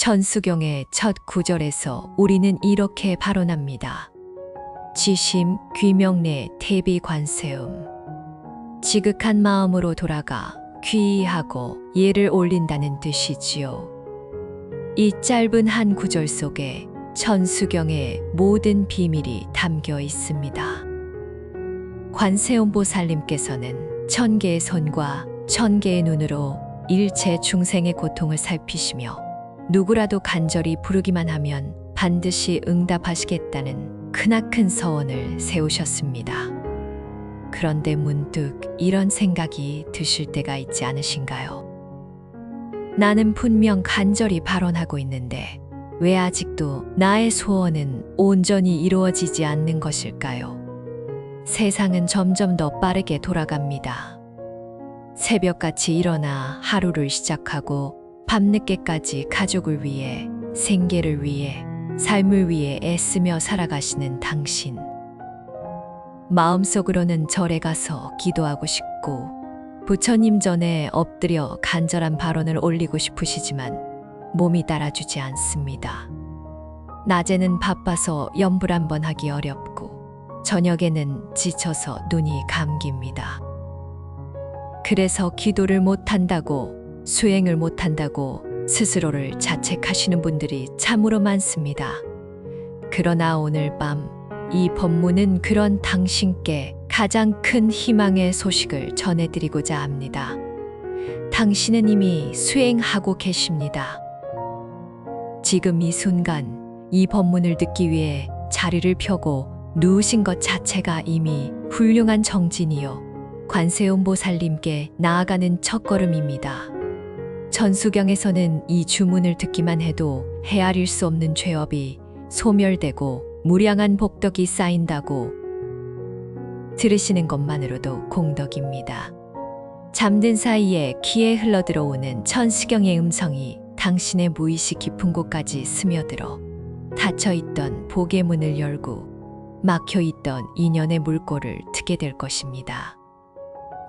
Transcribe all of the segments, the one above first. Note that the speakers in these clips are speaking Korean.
천수경의 첫 구절에서 우리는 이렇게 발언합니다. 지심 귀명래 태비 관세음. 지극한 마음으로 돌아가 귀의하고 예를 올린다는 뜻이지요. 이 짧은 한 구절 속에 천수경의 모든 비밀이 담겨 있습니다. 관세음보살님께서는 1000개의 손과 1000개의 눈으로 일체 중생의 고통을 살피시며 누구라도 간절히 부르기만 하면 반드시 응답하시겠다는 크나큰 서원을 세우셨습니다. 그런데 문득 이런 생각이 드실 때가 있지 않으신가요? 나는 분명 간절히 발언하고 있는데 왜 아직도 나의 소원은 온전히 이루어지지 않는 것일까요? 세상은 점점 더 빠르게 돌아갑니다. 새벽같이 일어나 하루를 시작하고 밤늦게까지 가족을 위해, 생계를 위해, 삶을 위해 애쓰며 살아가시는 당신. 마음속으로는 절에 가서 기도하고 싶고 부처님 전에 엎드려 간절한 발언을 올리고 싶으시지만 몸이 따라주지 않습니다. 낮에는 바빠서 염불 한번 하기 어렵고 저녁에는 지쳐서 눈이 감깁니다. 그래서 기도를 못한다고, 수행을 못한다고 스스로를 자책하시는 분들이 참으로 많습니다. 그러나 오늘 밤 이 법문은 그런 당신께 가장 큰 희망의 소식을 전해드리고자 합니다. 당신은 이미 수행하고 계십니다. 지금 이 순간 이 법문을 듣기 위해 자리를 펴고 누우신 것 자체가 이미 훌륭한 정진이요. 관세음보살님께 나아가는 첫걸음입니다. 천수경에서는 이 주문을 듣기만 해도 헤아릴 수 없는 죄업이 소멸되고 무량한 복덕이 쌓인다고 들으시는 것만으로도 공덕입니다. 잠든 사이에 귀에 흘러들어오는 천수경의 음성이 당신의 무의식 깊은 곳까지 스며들어 닫혀있던 복의 문을 열고 막혀있던 인연의 물꼬를 트게 될 것입니다.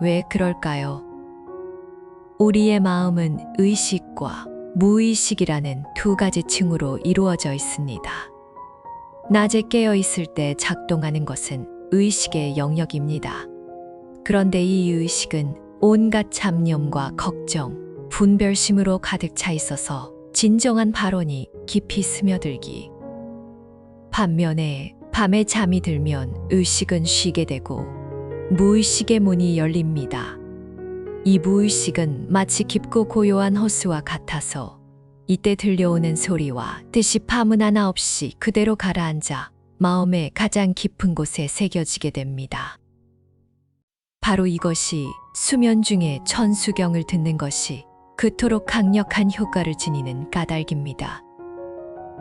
왜 그럴까요? 우리의 마음은 의식과 무의식이라는 두 가지 층으로 이루어져 있습니다. 낮에 깨어 있을 때 작동하는 것은 의식의 영역입니다. 그런데 이 의식은 온갖 잡념과 걱정, 분별심으로 가득 차 있어서 진정한 발언이 깊이 스며들기. 반면에 밤에 잠이 들면 의식은 쉬게 되고 무의식의 문이 열립니다. 이 무의식은 마치 깊고 고요한 호수와 같아서 이때 들려오는 소리와 뜻이 파문 하나 없이 그대로 가라앉아 마음의 가장 깊은 곳에 새겨지게 됩니다. 바로 이것이 수면 중에 천수경을 듣는 것이 그토록 강력한 효과를 지니는 까닭입니다.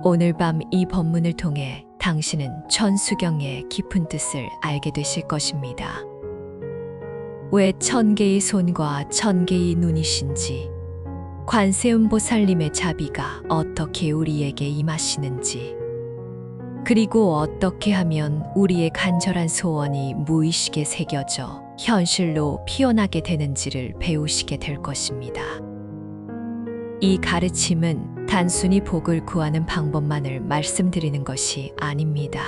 오늘 밤 이 법문을 통해 당신은 천수경의 깊은 뜻을 알게 되실 것입니다. 왜 1000개의 손과 1000개의 눈이신지, 관세음보살님의 자비가 어떻게 우리에게 임하시는지, 그리고 어떻게 하면 우리의 간절한 소원이 무의식에 새겨져 현실로 피어나게 되는지를 배우시게 될 것입니다. 이 가르침은 단순히 복을 구하는 방법만을 말씀드리는 것이 아닙니다.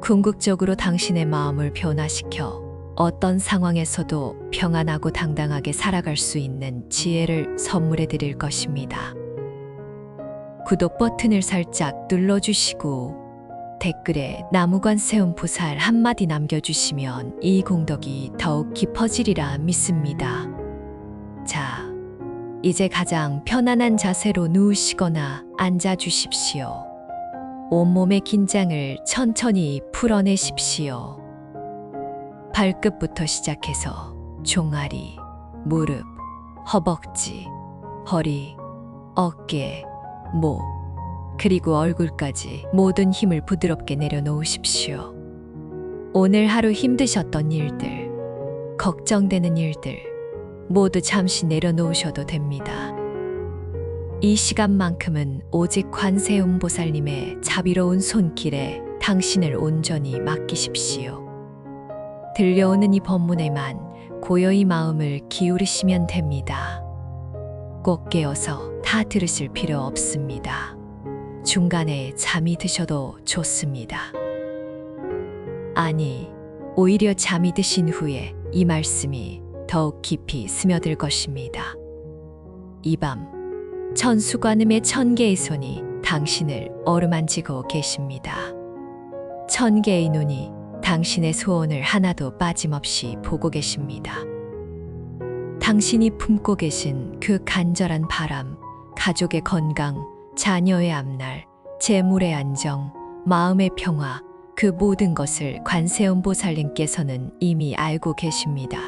궁극적으로 당신의 마음을 변화시켜 어떤 상황에서도 평안하고 당당하게 살아갈 수 있는 지혜를 선물해 드릴 것입니다. 구독 버튼을 살짝 눌러주시고 댓글에 나무관세음보살 한마디 남겨주시면 이 공덕이 더욱 깊어지리라 믿습니다. 자, 이제 가장 편안한 자세로 누우시거나 앉아주십시오. 온몸의 긴장을 천천히 풀어내십시오. 발끝부터 시작해서 종아리, 무릎, 허벅지, 허리, 어깨, 목, 그리고 얼굴까지 모든 힘을 부드럽게 내려놓으십시오. 오늘 하루 힘드셨던 일들, 걱정되는 일들 모두 잠시 내려놓으셔도 됩니다. 이 시간만큼은 오직 관세음보살님의 자비로운 손길에 당신을 온전히 맡기십시오. 들려오는 이 법문에만 고요히 마음을 기울이시면 됩니다. 꼭 깨어서 다 들으실 필요 없습니다. 중간에 잠이 드셔도 좋습니다. 아니, 오히려 잠이 드신 후에 이 말씀이 더욱 깊이 스며들 것입니다. 이 밤, 천수관음의 1000개의 손이 당신을 어루만지고 계십니다. 1000개의 눈이 당신의 소원을 하나도 빠짐없이 보고 계십니다. 당신이 품고 계신 그 간절한 바람, 가족의 건강, 자녀의 앞날, 재물의 안정, 마음의 평화, 그 모든 것을 관세음보살님께서는 이미 알고 계십니다.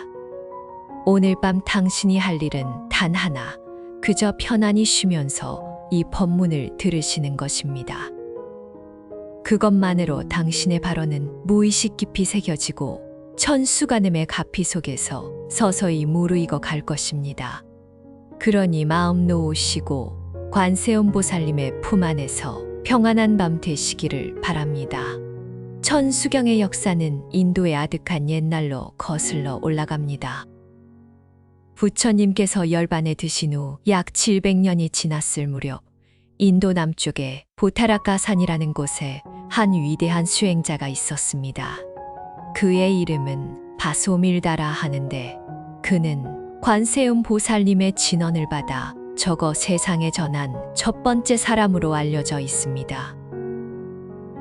오늘 밤 당신이 할 일은 단 하나, 그저 편안히 쉬면서 이 법문을 들으시는 것입니다. 그것만으로 당신의 발언은 무의식 깊이 새겨지고 천수간음의 가피 속에서 서서히 무르익어 갈 것입니다. 그러니 마음 놓으시고 관세음보살님의 품 안에서 평안한 밤 되시기를 바랍니다. 천수경의 역사는 인도의 아득한 옛날로 거슬러 올라갑니다. 부처님께서 열반에 드신 후 약 700년이 지났을 무렵 인도 남쪽의 보타라카산이라는 곳에 한 위대한 수행자가 있었습니다. 그의 이름은 바소밀다라 하는데 그는 관세음 보살님의 진언을 받아 적어 세상에 전한 첫 번째 사람으로 알려져 있습니다.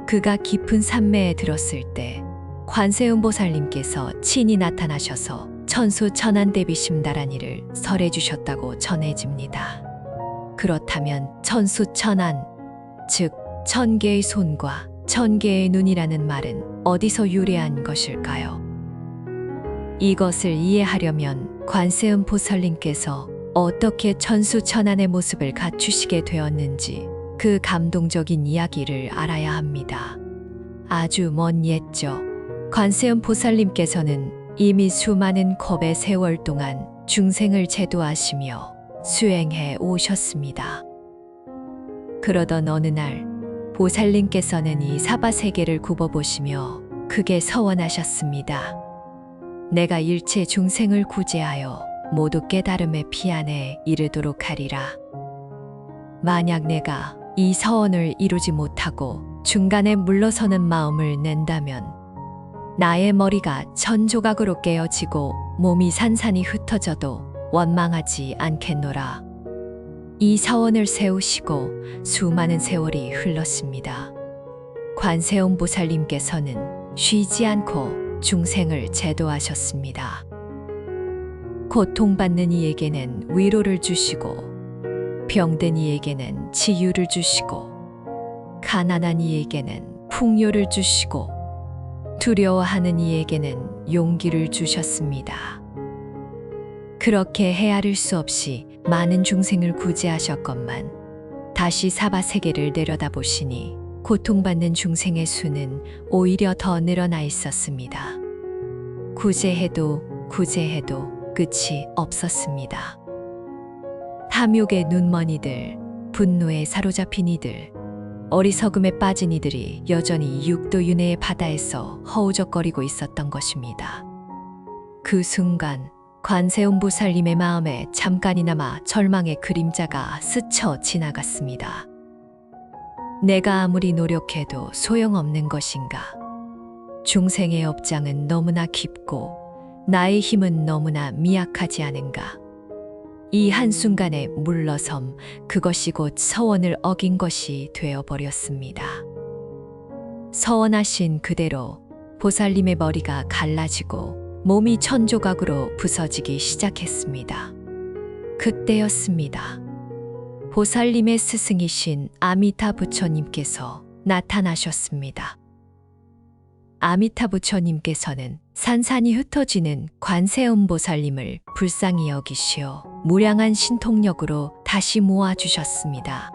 그가 깊은 산매에 들었을 때 관세음 보살님께서 친히 나타나셔서 천수천안대비심다라니를 설해 주셨다고 전해집니다. 그렇다면 천수천안, 즉 1000개의 손과 1000개의 눈이라는 말은 어디서 유래한 것일까요? 이것을 이해하려면 관세음 보살님께서 어떻게 천수천안의 모습을 갖추시게 되었는지 그 감동적인 이야기를 알아야 합니다. 아주 먼 옛적 관세음 보살님께서는 이미 수많은 겁의 세월 동안 중생을 제도하시며 수행해 오셨습니다. 그러던 어느 날 보살님께서는 이 사바세계를 굽어보시며 크게 서원하셨습니다. 내가 일체 중생을 구제하여 모두 깨달음의 피안에 이르도록 하리라. 만약 내가 이 서원을 이루지 못하고 중간에 물러서는 마음을 낸다면 나의 머리가 천조각으로 깨어지고 몸이 산산이 흩어져도 원망하지 않겠노라. 이 서원을 세우시고 수많은 세월이 흘렀습니다. 관세음 보살님께서는 쉬지 않고 중생을 제도하셨습니다. 고통받는 이에게는 위로를 주시고 병든 이에게는 치유를 주시고 가난한 이에게는 풍요를 주시고 두려워하는 이에게는 용기를 주셨습니다. 그렇게 헤아릴 수 없이 많은 중생을 구제하셨건만 다시 사바세계를 내려다보시니 고통받는 중생의 수는 오히려 더 늘어나 있었습니다. 구제해도 끝이 없었습니다. 탐욕의 눈먼 이들, 분노에 사로잡힌 이들, 어리석음에 빠진 이들이 여전히 육도윤회의 바다에서 허우적거리고 있었던 것입니다. 그 순간 관세음 보살님의 마음에 잠깐이나마 절망의 그림자가 스쳐 지나갔습니다. 내가 아무리 노력해도 소용없는 것인가? 중생의 업장은 너무나 깊고 나의 힘은 너무나 미약하지 않은가? 이 한순간에 물러섬 그것이 곧 서원을 어긴 것이 되어버렸습니다. 서원하신 그대로 보살님의 머리가 갈라지고 몸이 천조각으로 부서지기 시작했습니다. 그때였습니다. 보살님의 스승이신 아미타 부처님께서 나타나셨습니다. 아미타 부처님께서는 산산이 흩어지는 관세음 보살님을 불쌍히 여기시어 무량한 신통력으로 다시 모아주셨습니다.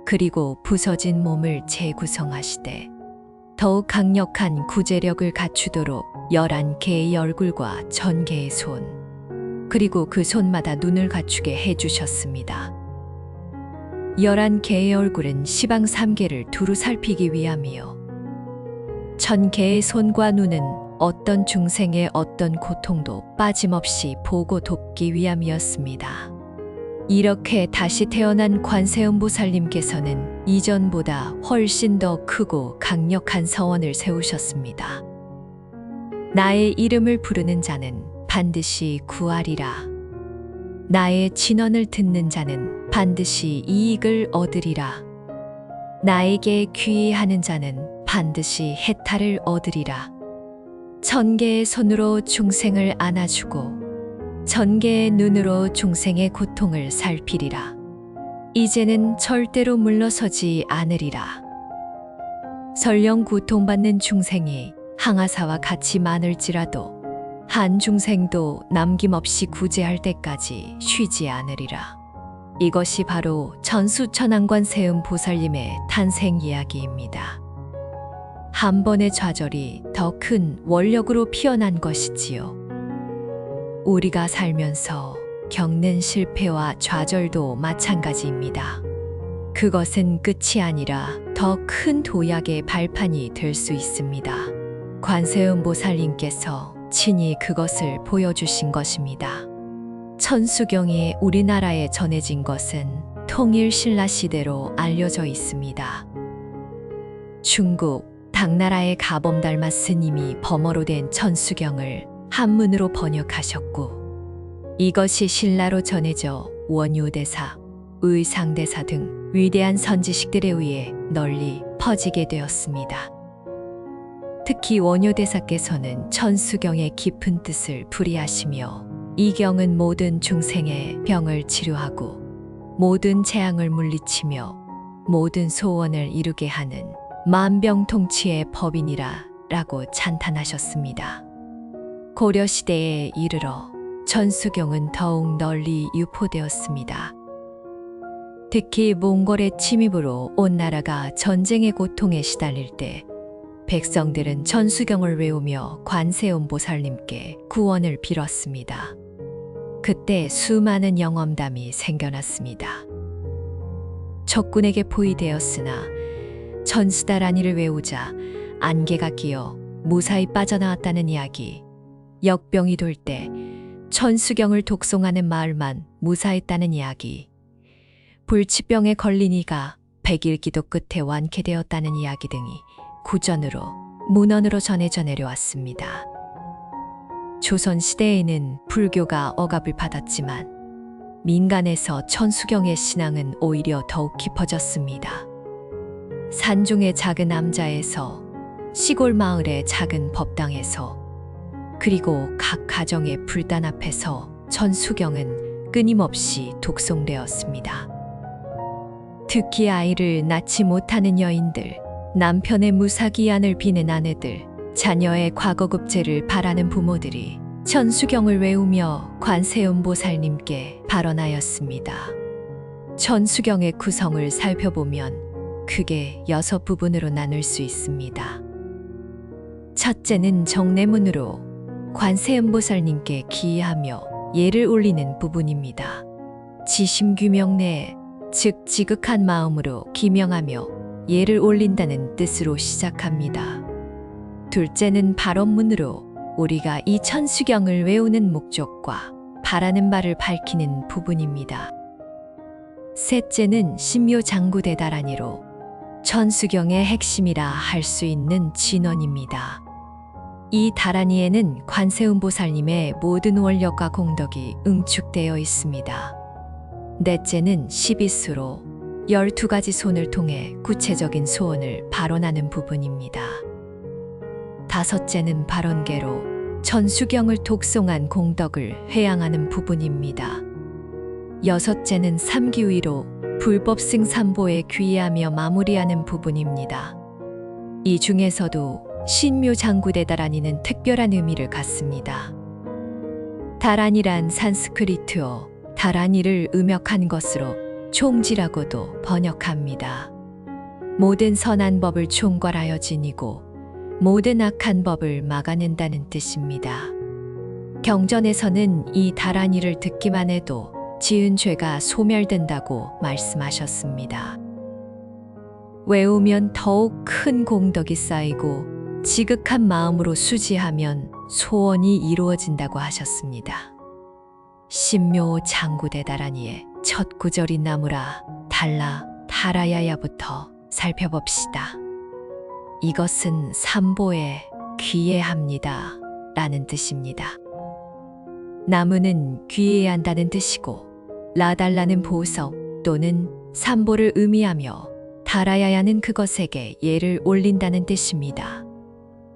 그리고 부서진 몸을 재구성하시되 더욱 강력한 구제력을 갖추도록 11개의 얼굴과 1000개의 손, 그리고 그 손마다 눈을 갖추게 해주셨습니다. 11개의 얼굴은 시방 3개를 두루 살피기 위함이요 1000개의 손과 눈은 어떤 중생의 어떤 고통도 빠짐없이 보고 돕기 위함이었습니다. 이렇게 다시 태어난 관세음보살님께서는 이전보다 훨씬 더 크고 강력한 서원을 세우셨습니다. 나의 이름을 부르는 자는 반드시 구하리라. 나의 진언을 듣는 자는 반드시 이익을 얻으리라. 나에게 귀의하는 자는 반드시 해탈을 얻으리라. 천개의 손으로 중생을 안아주고 천개의 눈으로 중생의 고통을 살피리라. 이제는 절대로 물러서지 않으리라. 설령 고통받는 중생이 항아사와 같이 많을지라도 한 중생도 남김없이 구제할 때까지 쉬지 않으리라. 이것이 바로 천수천왕관 세음보살님의 탄생 이야기입니다. 한 번의 좌절이 더 큰 원력으로 피어난 것이지요. 우리가 살면서 겪는 실패와 좌절도 마찬가지입니다. 그것은 끝이 아니라 더 큰 도약의 발판이 될 수 있습니다. 관세음보살님께서 친히 그것을 보여주신 것입니다. 천수경이 우리나라에 전해진 것은 통일 신라 시대로 알려져 있습니다. 중국 당나라의 가범달마 스님이 범어로 된 천수경을 한문으로 번역하셨고 이것이 신라로 전해져 원효대사, 의상대사 등 위대한 선지식들에 의해 널리 퍼지게 되었습니다. 특히 원효대사께서는 천수경의 깊은 뜻을 풀이하시며 이 경은 모든 중생의 병을 치료하고 모든 재앙을 물리치며 모든 소원을 이루게 하는 만병통치의 법이니라 라고 찬탄하셨습니다. 고려시대에 이르러 천수경은 더욱 널리 유포되었습니다. 특히 몽골의 침입으로 온 나라가 전쟁의 고통에 시달릴 때 백성들은 천수경을 외우며 관세음보살님께 구원을 빌었습니다. 그때 수많은 영험담이 생겨났습니다. 적군에게 포위되었으나 천수다라니를 외우자 안개가 끼어 무사히 빠져나왔다는 이야기, 역병이 돌 때 천수경을 독송하는 마을만 무사했다는 이야기, 불치병에 걸린 이가 100일 기도 끝에 완쾌되었다는 이야기 등이 구전으로 문헌으로 전해져 내려왔습니다. 조선시대에는 불교가 억압을 받았지만 민간에서 천수경의 신앙은 오히려 더욱 깊어졌습니다. 산중의 작은 암자에서 시골 마을의 작은 법당에서 그리고 각 가정의 불단 앞에서 천수경은 끊임없이 독송되었습니다. 특히 아이를 낳지 못하는 여인들, 남편의 무사기한을 비는 아내들, 자녀의 과거급제를 바라는 부모들이 천수경을 외우며 관세음보살님께 발언하였습니다. 천수경의 구성을 살펴보면 크게 6부분으로 나눌 수 있습니다. 첫째는 정례문으로 관세음보살님께 기의하며 예를 올리는 부분입니다. 지심규명내, 즉 지극한 마음으로 기명하며 예를 올린다는 뜻으로 시작합니다. 둘째는 발언문으로 우리가 이 천수경을 외우는 목적과 바라는 바를 밝히는 부분입니다. 셋째는 신묘장구대다라니로 천수경의 핵심이라 할 수 있는 진언입니다. 이 다라니에는 관세음보살님의 모든 원력과 공덕이 응축되어 있습니다. 넷째는 12수로 12가지 손을 통해 구체적인 소원을 발언하는 부분입니다. 다섯째는 발언계로 천수경을 독송한 공덕을 회양하는 부분입니다. 여섯째는 삼기위로 불법 승삼보에 귀의하며 마무리하는 부분입니다. 이 중에서도 신묘장구대다라니는 특별한 의미를 갖습니다. 다라니란 산스크리트어 다라니를 음역한 것으로 총지라고도 번역합니다. 모든 선한 법을 총괄하여 지니고 모든 악한 법을 막아낸다는 뜻입니다. 경전에서는 이 다라니를 듣기만 해도 지은 죄가 소멸된다고 말씀하셨습니다. 외우면 더욱 큰 공덕이 쌓이고 지극한 마음으로 수지하면 소원이 이루어진다고 하셨습니다. 신묘 장구대다라니에 첫 구절이 나무라, 달라, 타라야야부터 살펴봅시다. 이것은 삼보에 귀해합니다 라는 뜻입니다. 나무는 귀해한다는 뜻이고 라달라는 보석 또는 삼보를 의미하며 타라야야는 그것에게 예를 올린다는 뜻입니다.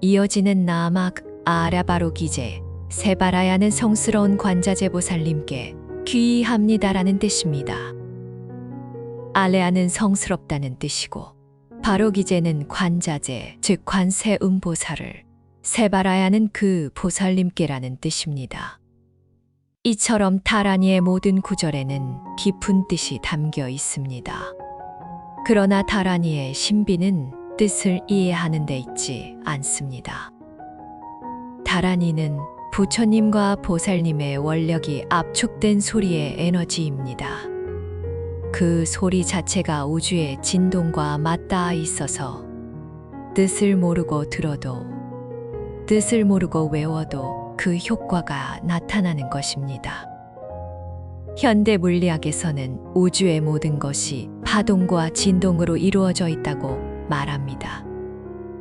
이어지는 나막 아라바로 기제 세바라야는 성스러운 관자재 보살님께 귀의합니다라는 뜻입니다. 알레아는 성스럽다는 뜻이고 바로 기제는 관자재 즉 관세음보살을 세바라야는 그 보살님께라는 뜻입니다. 이처럼 타라니의 모든 구절에는 깊은 뜻이 담겨 있습니다. 그러나 타라니의 신비는 뜻을 이해하는 데 있지 않습니다. 타라니는 부처님과 보살님의 원력이 압축된 소리의 에너지입니다. 그 소리 자체가 우주의 진동과 맞닿아 있어서 뜻을 모르고 들어도 뜻을 모르고 외워도 그 효과가 나타나는 것입니다. 현대 물리학에서는 우주의 모든 것이 파동과 진동으로 이루어져 있다고 말합니다.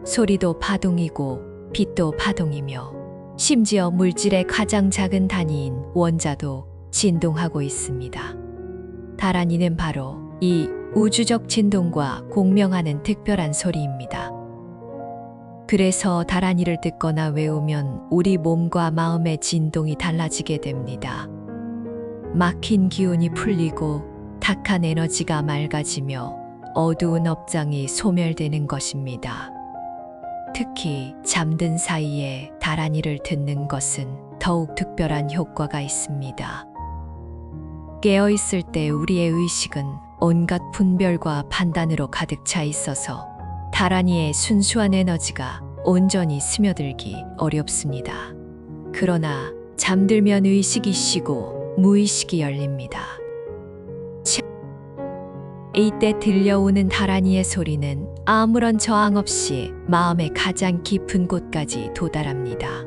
소리도 파동이고 빛도 파동이며 심지어 물질의 가장 작은 단위인 원자도 진동하고 있습니다. 다라니는 바로 이 우주적 진동과 공명하는 특별한 소리입니다. 그래서 다라니를 듣거나 외우면 우리 몸과 마음의 진동이 달라지게 됩니다. 막힌 기운이 풀리고 탁한 에너지가 맑아지며 어두운 업장이 소멸되는 것입니다. 특히 잠든 사이에 다라니를 듣는 것은 더욱 특별한 효과가 있습니다. 깨어있을 때 우리의 의식은 온갖 분별과 판단으로 가득 차 있어서 다라니의 순수한 에너지가 온전히 스며들기 어렵습니다. 그러나 잠들면 의식이 쉬고 무의식이 열립니다. 이때 들려오는 다라니의 소리는 아무런 저항 없이 마음의 가장 깊은 곳까지 도달합니다.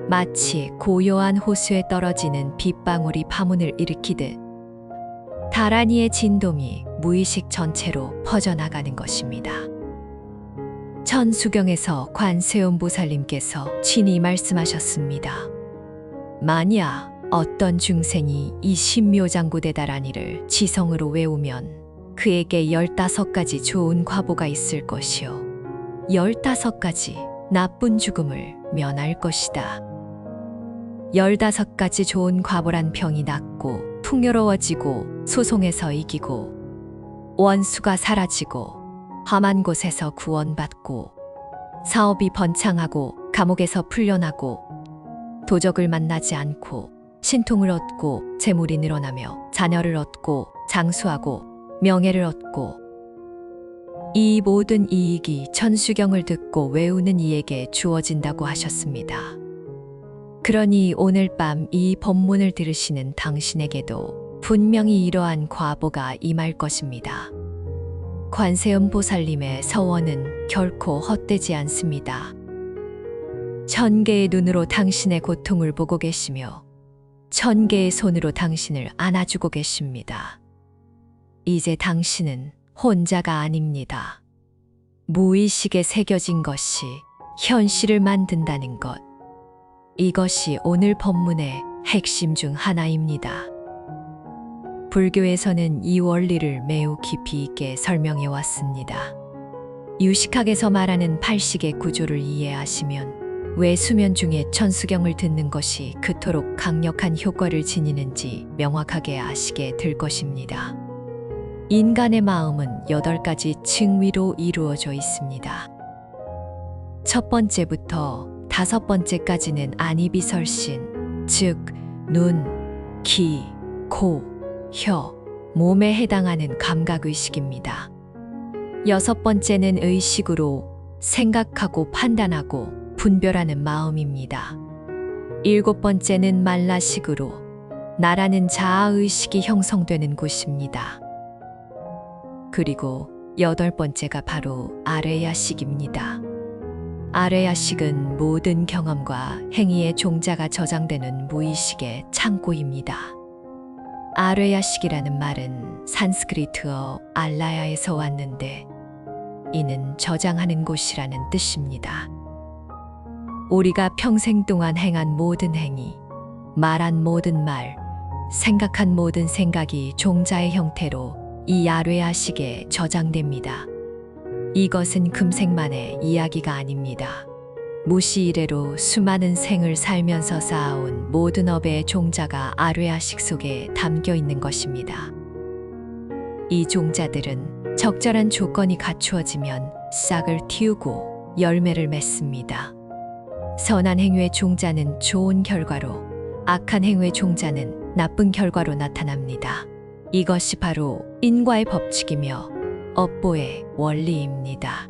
마치 고요한 호수에 떨어지는 빗방울이 파문을 일으키듯 다라니의 진동이 무의식 전체로 퍼져나가는 것입니다. 천수경에서 관세음보살님께서 친히 말씀하셨습니다. 만약 어떤 중생이 이 신묘장구대 다라니를 지성으로 외우면 그에게 15가지 좋은 과보가 있을 것이요 15가지 나쁜 죽음을 면할 것이다. 15가지 좋은 과보란 병이 낫고 풍요로워지고 소송에서 이기고 원수가 사라지고 험한 곳에서 구원받고 사업이 번창하고 감옥에서 풀려나고 도적을 만나지 않고 신통을 얻고 재물이 늘어나며 자녀를 얻고 장수하고 명예를 얻고 이 모든 이익이 천수경을 듣고 외우는 이에게 주어진다고 하셨습니다. 그러니 오늘 밤 이 법문을 들으시는 당신에게도 분명히 이러한 과보가 임할 것입니다. 관세음보살님의 서원은 결코 헛되지 않습니다. 1000개의 눈으로 당신의 고통을 보고 계시며 1000개의 손으로 당신을 안아주고 계십니다. 이제 당신은 혼자가 아닙니다. 무의식에 새겨진 것이 현실을 만든다는 것. 이것이 오늘 법문의 핵심 중 하나입니다. 불교에서는 이 원리를 매우 깊이 있게 설명해 왔습니다. 유식학에서 말하는 팔식의 구조를 이해하시면 왜 수면 중에 천수경을 듣는 것이 그토록 강력한 효과를 지니는지 명확하게 아시게 될 것입니다. 인간의 마음은 8가지 층위로 이루어져 있습니다. 첫 번째부터 5번째까지는 안이비설신, 즉 눈, 귀, 코, 혀, 몸에 해당하는 감각의식입니다. 6번째는 의식으로 생각하고 판단하고 분별하는 마음입니다. 7번째는 말라식으로 나라는 자아의식이 형성되는 곳입니다. 그리고 8번째가 바로 아레야식입니다. 아레야식은 모든 경험과 행위의 종자가 저장되는 무의식의 창고입니다. 아뢰야식이라는 말은 산스크리트어 알라야에서 왔는데 이는 저장하는 곳이라는 뜻입니다. 우리가 평생 동안 행한 모든 행위, 말한 모든 말, 생각한 모든 생각이 종자의 형태로 이 아뢰야식에 저장됩니다. 이것은 금생만의 이야기가 아닙니다. 무시 이래로 수많은 생을 살면서 쌓아온 모든 업의 종자가 아뢰야식 속에 담겨 있는 것입니다. 이 종자들은 적절한 조건이 갖추어지면 싹을 틔우고 열매를 맺습니다. 선한 행위의 종자는 좋은 결과로, 악한 행위의 종자는 나쁜 결과로 나타납니다. 이것이 바로 인과의 법칙이며 업보의 원리입니다.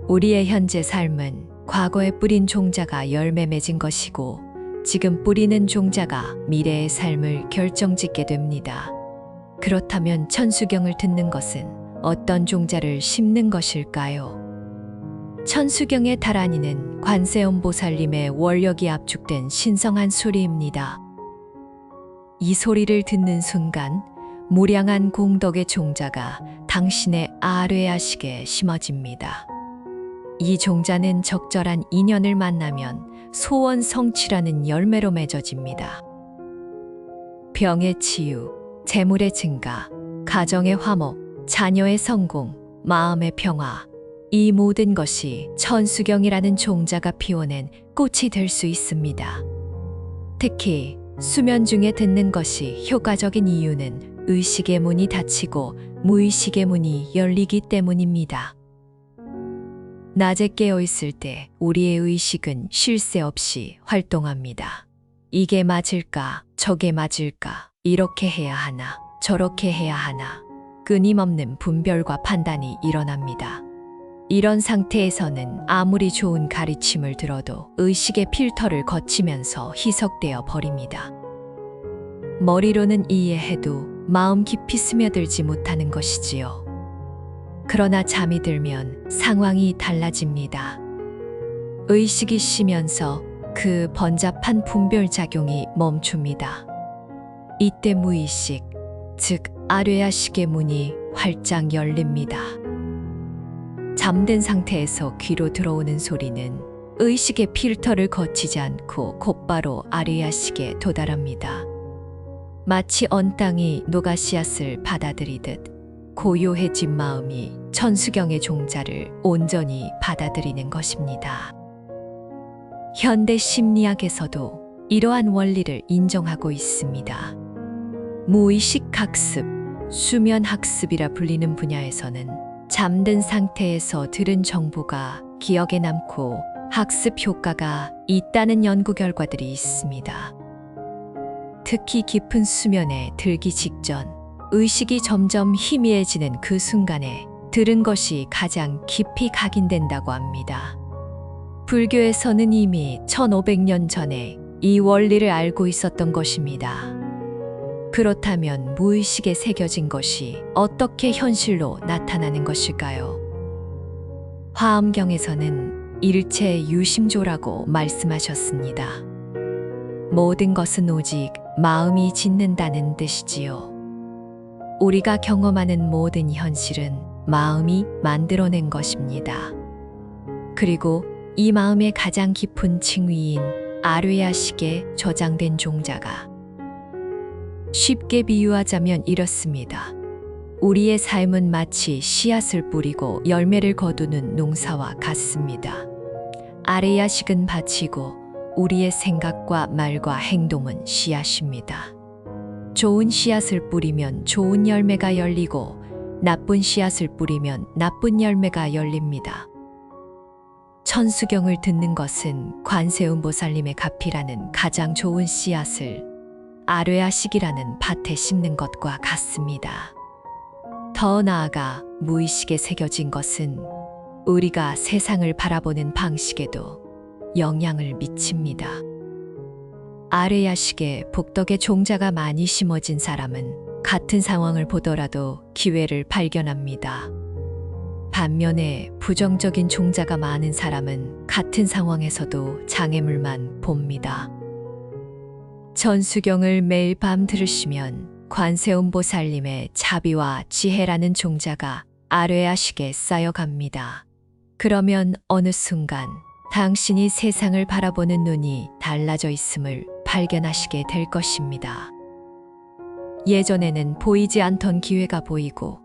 우리의 현재 삶은 과거에 뿌린 종자가 열매 맺은 것이고 지금 뿌리는 종자가 미래의 삶을 결정짓게 됩니다. 그렇다면 천수경을 듣는 것은 어떤 종자를 심는 것일까요? 천수경의 다란이는 관세음보살님의 원력이 압축된 신성한 소리입니다. 이 소리를 듣는 순간 무량한 공덕의 종자가 당신의 아뢰야식에 심어집니다. 이 종자는 적절한 인연을 만나면 소원 성취라는 열매로 맺어집니다. 병의 치유, 재물의 증가, 가정의 화목, 자녀의 성공, 마음의 평화, 이 모든 것이 천수경이라는 종자가 피워낸 꽃이 될 수 있습니다. 특히 수면 중에 듣는 것이 효과적인 이유는 의식의 문이 닫히고 무의식의 문이 열리기 때문입니다. 낮에 깨어있을 때 우리의 의식은 쉴 새 없이 활동합니다. 이게 맞을까? 저게 맞을까? 이렇게 해야 하나? 저렇게 해야 하나? 끊임없는 분별과 판단이 일어납니다. 이런 상태에서는 아무리 좋은 가르침을 들어도 의식의 필터를 거치면서 희석되어 버립니다. 머리로는 이해해도 마음 깊이 스며들지 못하는 것이지요. 그러나 잠이 들면 상황이 달라집니다. 의식이 쉬면서 그 번잡한 분별작용이 멈춥니다. 이때 무의식, 즉 아뢰야식의 문이 활짝 열립니다. 잠든 상태에서 귀로 들어오는 소리는 의식의 필터를 거치지 않고 곧바로 아뢰야식에 도달합니다. 마치 언 땅이 노가 씨앗을 받아들이듯 고요해진 마음이 천수경의 종자를 온전히 받아들이는 것입니다. 현대 심리학에서도 이러한 원리를 인정하고 있습니다. 무의식 학습, 수면 학습이라 불리는 분야에서는 잠든 상태에서 들은 정보가 기억에 남고 학습 효과가 있다는 연구 결과들이 있습니다. 특히 깊은 수면에 들기 직전 의식이 점점 희미해지는 그 순간에 들은 것이 가장 깊이 각인된다고 합니다. 불교에서는 이미 1500년 전에 이 원리를 알고 있었던 것입니다. 그렇다면 무의식에 새겨진 것이 어떻게 현실로 나타나는 것일까요? 화엄경에서는 일체 유심조라고 말씀하셨습니다. 모든 것은 오직 마음이 짓는다는 뜻이지요. 우리가 경험하는 모든 현실은 마음이 만들어낸 것입니다. 그리고 이 마음의 가장 깊은 층위인 아뢰야식에 저장된 종자가 쉽게 비유하자면 이렇습니다. 우리의 삶은 마치 씨앗을 뿌리고 열매를 거두는 농사와 같습니다. 아뢰야식은 밭이고 우리의 생각과 말과 행동은 씨앗입니다. 좋은 씨앗을 뿌리면 좋은 열매가 열리고 나쁜 씨앗을 뿌리면 나쁜 열매가 열립니다. 천수경을 듣는 것은 관세음보살님의 가피라는 가장 좋은 씨앗을 아뢰야식이라는 밭에 심는 것과 같습니다. 더 나아가 무의식에 새겨진 것은 우리가 세상을 바라보는 방식에도 영향을 미칩니다. 아뢰야식에 복덕의 종자가 많이 심어진 사람은 같은 상황을 보더라도 기회를 발견합니다. 반면에 부정적인 종자가 많은 사람은 같은 상황에서도 장애물만 봅니다. 천수경을 매일 밤 들으시면 관세음보살님의 자비와 지혜라는 종자가 아뢰아시게 쌓여갑니다. 그러면 어느 순간 당신이 세상을 바라보는 눈이 달라져 있음을 발견하시게 될 것입니다. 예전에는 보이지 않던 기회가 보이고,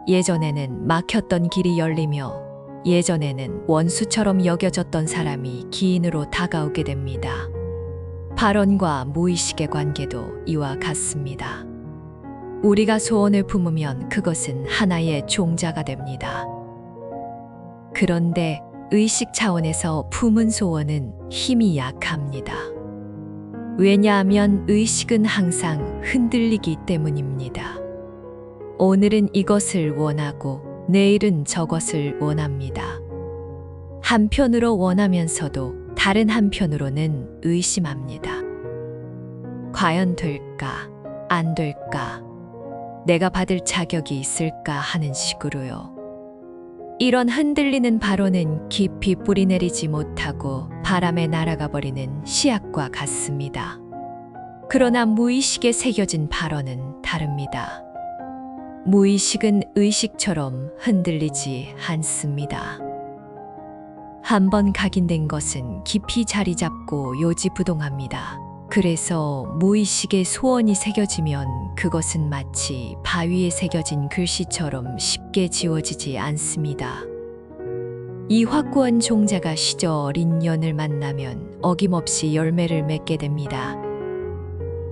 예전에는 막혔던 길이 열리며, 예전에는 원수처럼 여겨졌던 사람이 기인으로 다가오게 됩니다. 발언과 무의식의 관계도 이와 같습니다. 우리가 소원을 품으면 그것은 하나의 종자가 됩니다. 그런데 의식 차원에서 품은 소원은 힘이 약합니다. 왜냐하면 의식은 항상 흔들리기 때문입니다. 오늘은 이것을 원하고 내일은 저것을 원합니다. 한편으로 원하면서도 다른 한편으로는 의심합니다. 과연 될까? 안 될까? 내가 받을 자격이 있을까 하는 식으로요. 이런 흔들리는 발언은 깊이 뿌리내리지 못하고 바람에 날아가 버리는 씨앗과 같습니다. 그러나 무의식에 새겨진 발언은 다릅니다. 무의식은 의식처럼 흔들리지 않습니다. 한번 각인된 것은 깊이 자리 잡고 요지부동합니다. 그래서 무의식에 소원이 새겨지면 그것은 마치 바위에 새겨진 글씨처럼 쉽게 지워지지 않습니다. 이 확고한 종자가 시절 인연을 만나면 어김없이 열매를 맺게 됩니다.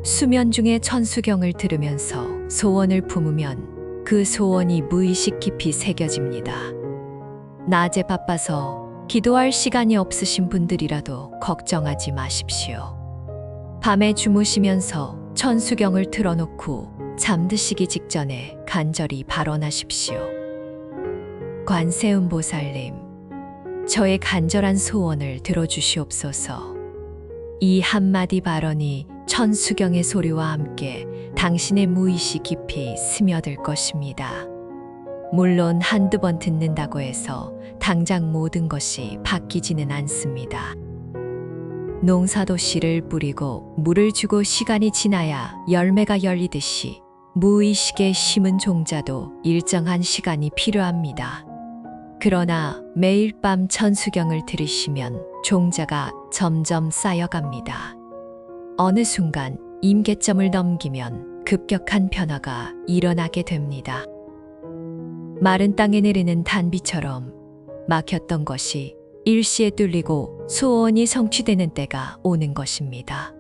수면 중에 천수경을 들으면서 소원을 품으면 그 소원이 무의식 깊이 새겨집니다. 낮에 바빠서 기도할 시간이 없으신 분들이라도 걱정하지 마십시오. 밤에 주무시면서 천수경을 틀어놓고 잠드시기 직전에 간절히 발언하십시오. 관세음보살님, 저의 간절한 소원을 들어주시옵소서. 이 한마디 발언이 천수경의 소리와 함께 당신의 무의식 깊이 스며들 것입니다. 물론 한두 번 듣는다고 해서 당장 모든 것이 바뀌지는 않습니다. 농사도 씨를 뿌리고 물을 주고 시간이 지나야 열매가 열리듯이 무의식에 심은 종자도 일정한 시간이 필요합니다. 그러나 매일 밤 천수경을 들으시면 종자가 점점 쌓여갑니다. 어느 순간 임계점을 넘기면 급격한 변화가 일어나게 됩니다. 마른 땅에 내리는 단비처럼 막혔던 것이 일시에 뚫리고 소원이 성취되는 때가 오는 것입니다.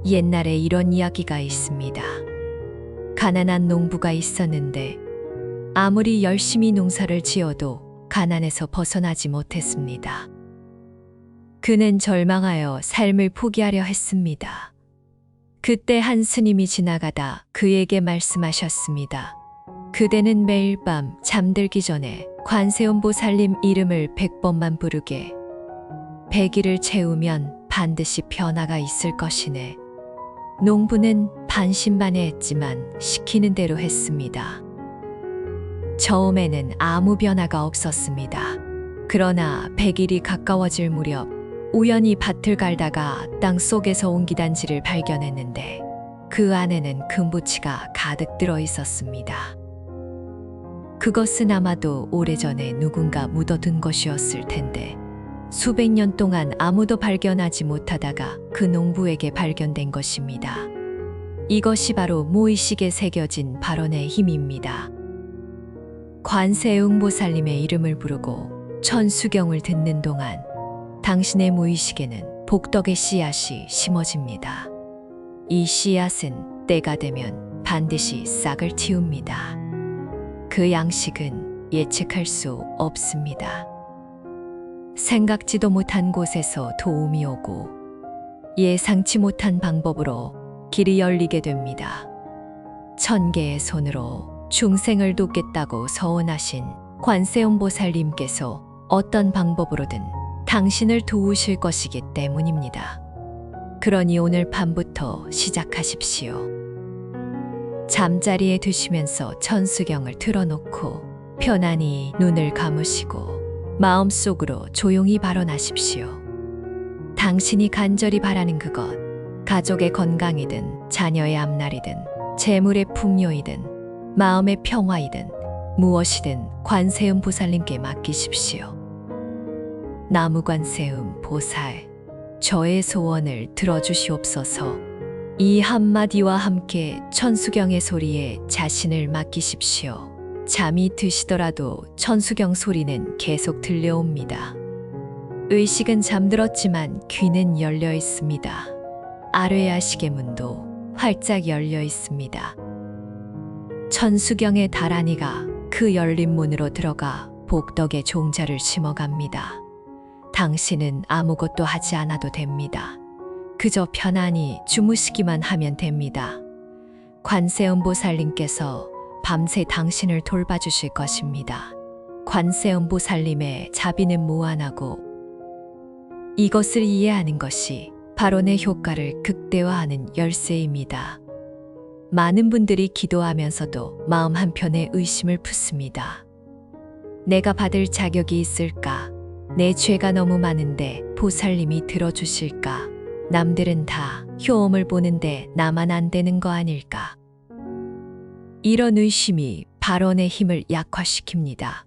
옛날에 이런 이야기가 있습니다. 가난한 농부가 있었는데 아무리 열심히 농사를 지어도 가난에서 벗어나지 못했습니다. 그는 절망하여 삶을 포기하려 했습니다. 그때 한 스님이 지나가다 그에게 말씀하셨습니다. 그대는 매일 밤 잠들기 전에 관세음보살님 이름을 100번만 부르게. 100일을 채우면 반드시 변화가 있을 것이네. 농부는 반신반의했지만 시키는 대로 했습니다. 처음에는 아무 변화가 없었습니다. 그러나 100일이 가까워질 무렵 우연히 밭을 갈다가 땅 속에서 옹기단지를 발견했는데 그 안에는 금부치가 가득 들어 있었습니다. 그것은 아마도 오래전에 누군가 묻어둔 것이었을 텐데 수백 년 동안 아무도 발견하지 못하다가 그 농부에게 발견된 것입니다. 이것이 바로 무의식에 새겨진 발언의 힘입니다. 관세음보살님의 이름을 부르고 천수경을 듣는 동안 당신의 무의식에는 복덕의 씨앗이 심어집니다. 이 씨앗은 때가 되면 반드시 싹을 틔웁니다. 그 양식은 예측할 수 없습니다. 생각지도 못한 곳에서 도움이 오고 예상치 못한 방법으로 길이 열리게 됩니다. 천개의 손으로 중생을 돕겠다고 서원하신 관세음보살님께서 어떤 방법으로든 당신을 도우실 것이기 때문입니다. 그러니 오늘 밤부터 시작하십시오. 잠자리에 드시면서 천수경을 틀어놓고 편안히 눈을 감으시고 마음속으로 조용히 발언하십시오. 당신이 간절히 바라는 그것, 가족의 건강이든 자녀의 앞날이든 재물의 풍요이든 마음의 평화이든 무엇이든 관세음 보살님께 맡기십시오. 나무관세음 보살, 저의 소원을 들어주시옵소서. 이 한마디와 함께 천수경의 소리에 자신을 맡기십시오. 잠이 드시더라도 천수경 소리는 계속 들려옵니다. 의식은 잠들었지만 귀는 열려 있습니다. 아뢰야식의 문도 활짝 열려 있습니다. 천수경의 다란이가 그 열린 문으로 들어가 복덕의 종자를 심어갑니다. 당신은 아무것도 하지 않아도 됩니다. 그저 편안히 주무시기만 하면 됩니다. 관세음보살님께서 밤새 당신을 돌봐주실 것입니다. 관세음보살님의 자비는 무한하고 이것을 이해하는 것이 바로 내 효과를 극대화하는 열쇠입니다. 많은 분들이 기도하면서도 마음 한편에 의심을 품습니다. 내가 받을 자격이 있을까? 내 죄가 너무 많은데 보살님이 들어주실까? 남들은 다 효험을 보는데 나만 안 되는 거 아닐까? 이런 의심이 바로 내 힘을 약화시킵니다.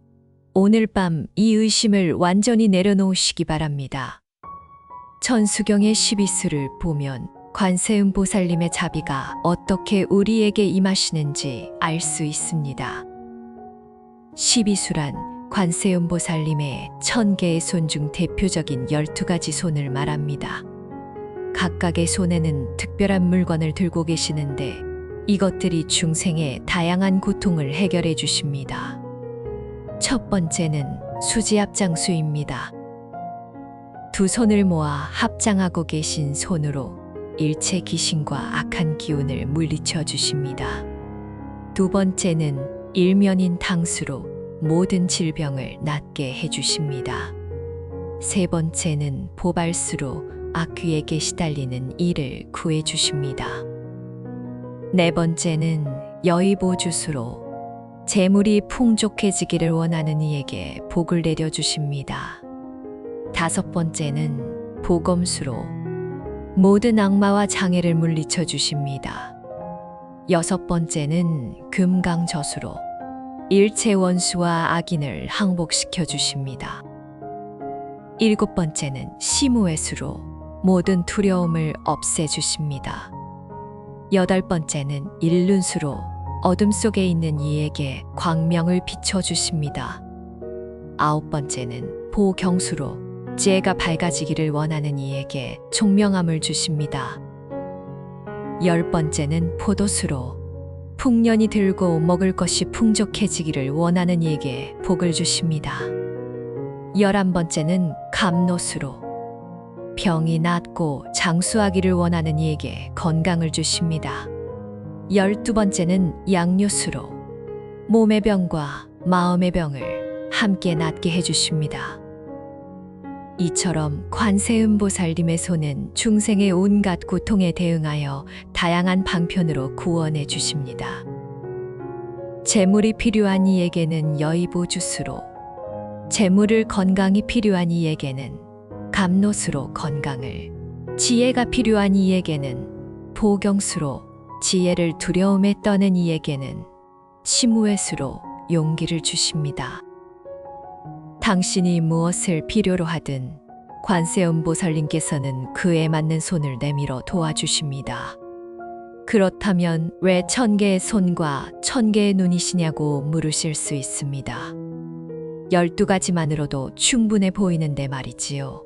오늘 밤 이 의심을 완전히 내려놓으시기 바랍니다. 천수경의 12수를 보면 관세음보살님의 자비가 어떻게 우리에게 임하시는지 알 수 있습니다. 12수란 관세음보살님의 1000개의 손 중 대표적인 12가지 손을 말합니다. 각각의 손에는 특별한 물건을 들고 계시는데 이것들이 중생의 다양한 고통을 해결해 주십니다. 첫 번째는 수지합장수입니다. 두 손을 모아 합장하고 계신 손으로 일체 귀신과 악한 기운을 물리쳐 주십니다. 두 번째는 일면인 당수로 모든 질병을 낫게 해주십니다. 세 번째는 보발수로 악귀에게 시달리는 이를 구해주십니다. 네 번째는 여의보주수로 재물이 풍족해지기를 원하는 이에게 복을 내려주십니다. 다섯 번째는 보검수로 모든 악마와 장애를 물리쳐 주십니다. 여섯 번째는 금강저수로 일체 원수와 악인을 항복시켜 주십니다. 일곱 번째는 시무회수로 모든 두려움을 없애 주십니다. 여덟 번째는 일륜수로 어둠 속에 있는 이에게 광명을 비춰 주십니다. 아홉 번째는 보경수로 지혜가 밝아지기를 원하는 이에게 총명함을 주십니다. 열 번째는 포도수로 풍년이 들고 먹을 것이 풍족해지기를 원하는 이에게 복을 주십니다. 11번째는 감노수로 병이 낫고 장수하기를 원하는 이에게 건강을 주십니다. 12번째는 양료수로 몸의 병과 마음의 병을 함께 낫게 해주십니다. 이처럼 관세음보살님의 손은 중생의 온갖 고통에 대응하여 다양한 방편으로 구원해 주십니다. 재물이 필요한 이에게는 여의보주수로, 재물을 건강이 필요한 이에게는 감노수로 건강을, 지혜가 필요한 이에게는 보경수로 지혜를 두려움에 떠는 이에게는 시무회수로 용기를 주십니다. 당신이 무엇을 필요로 하든 관세음보살님께서는 그에 맞는 손을 내밀어 도와주십니다. 그렇다면 왜 1000개의 손과 1000개의 눈이시냐고 물으실 수 있습니다. 12가지만으로도 충분해 보이는데 말이지요.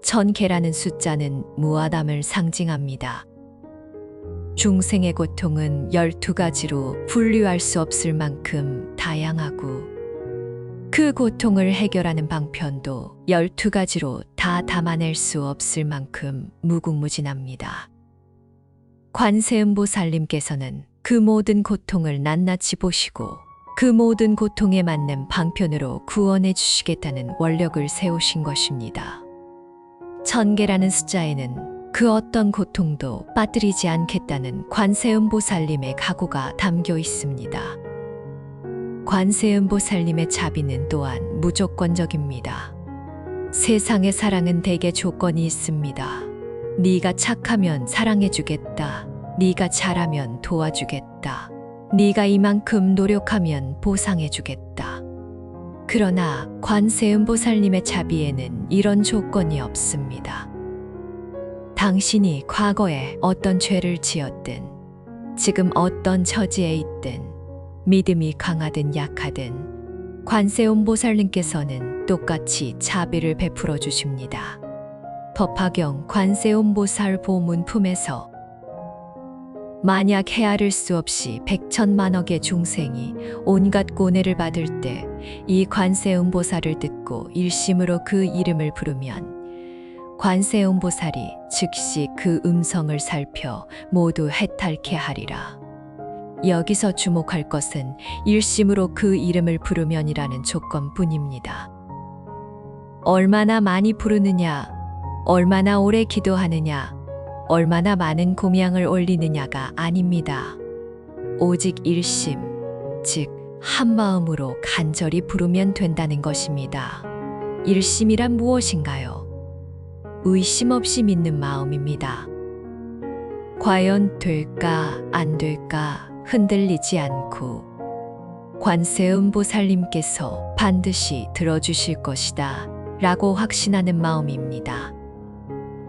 1000개라는 숫자는 무아담을 상징합니다. 중생의 고통은 12가지로 분류할 수 없을 만큼 다양하고 그 고통을 해결하는 방편도 12가지로 다 담아낼 수 없을 만큼 무궁무진합니다. 관세음보살님께서는 그 모든 고통을 낱낱이 보시고 그 모든 고통에 맞는 방편으로 구원해 주시겠다는 원력을 세우신 것입니다. 1000개라는 숫자에는 그 어떤 고통도 빠뜨리지 않겠다는 관세음보살님의 각오가 담겨 있습니다. 관세음보살님의 자비는 또한 무조건적입니다. 세상의 사랑은 대개 조건이 있습니다. 네가 착하면 사랑해주겠다. 네가 잘하면 도와주겠다. 네가 이만큼 노력하면 보상해주겠다. 그러나 관세음보살님의 자비에는 이런 조건이 없습니다. 당신이 과거에 어떤 죄를 지었든, 지금 어떤 처지에 있든, 믿음이 강하든 약하든 관세음보살님께서는 똑같이 자비를 베풀어 주십니다. 법화경 관세음보살 보문품에서 만약 헤아릴 수 없이 백천만억의 중생이 온갖 고뇌를 받을 때 이 관세음보살을 듣고 일심으로 그 이름을 부르면 관세음보살이 즉시 그 음성을 살펴 모두 해탈케 하리라. 여기서 주목할 것은 일심으로 그 이름을 부르면이라는 조건뿐입니다. 얼마나 많이 부르느냐, 얼마나 오래 기도하느냐, 얼마나 많은 공양을 올리느냐가 아닙니다. 오직 일심, 즉 한마음으로 간절히 부르면 된다는 것입니다. 일심이란 무엇인가요? 의심 없이 믿는 마음입니다. 과연 될까 안 될까 흔들리지 않고 관세음보살님께서 반드시 들어주실 것이다 라고 확신하는 마음입니다.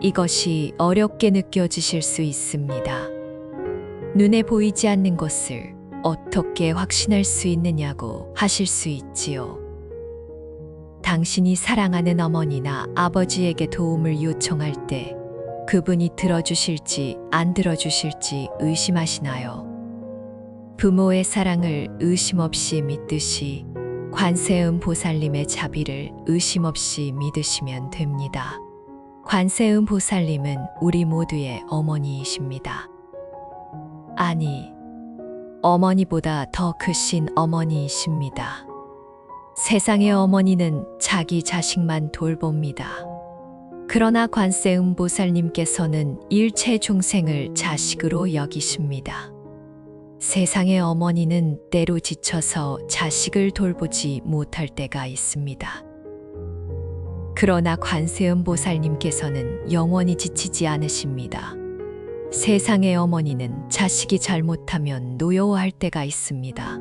이것이 어렵게 느껴지실 수 있습니다. 눈에 보이지 않는 것을 어떻게 확신할 수 있느냐고 하실 수 있지요. 당신이 사랑하는 어머니나 아버지에게 도움을 요청할 때 그분이 들어주실지 안 들어주실지 의심하시나요? 부모의 사랑을 의심 없이 믿듯이 관세음보살님의 자비를 의심 없이 믿으시면 됩니다. 관세음보살님은 우리 모두의 어머니이십니다. 아니, 어머니보다 더 크신 어머니이십니다. 세상의 어머니는 자기 자식만 돌봅니다. 그러나 관세음보살님께서는 일체 중생을 자식으로 여기십니다. 세상의 어머니는 때로 지쳐서 자식을 돌보지 못할 때가 있습니다. 그러나 관세음보살님께서는 영원히 지치지 않으십니다. 세상의 어머니는 자식이 잘못하면 노여워할 때가 있습니다.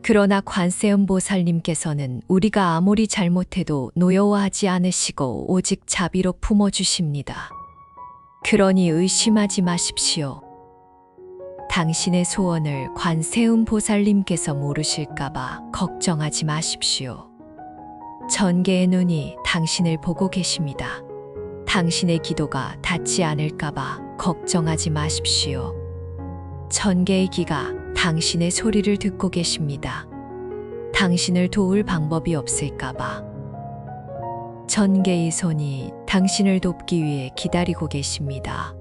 그러나 관세음보살님께서는 우리가 아무리 잘못해도 노여워하지 않으시고 오직 자비로 품어주십니다. 그러니 의심하지 마십시오. 당신의 소원을 관세음보살님께서 모르실까봐 걱정하지 마십시오. 천개의 눈이 당신을 보고 계십니다. 당신의 기도가 닿지 않을까봐 걱정하지 마십시오. 천개의 귀가 당신의 소리를 듣고 계십니다. 당신을 도울 방법이 없을까봐. 천개의 손이 당신을 돕기 위해 기다리고 계십니다.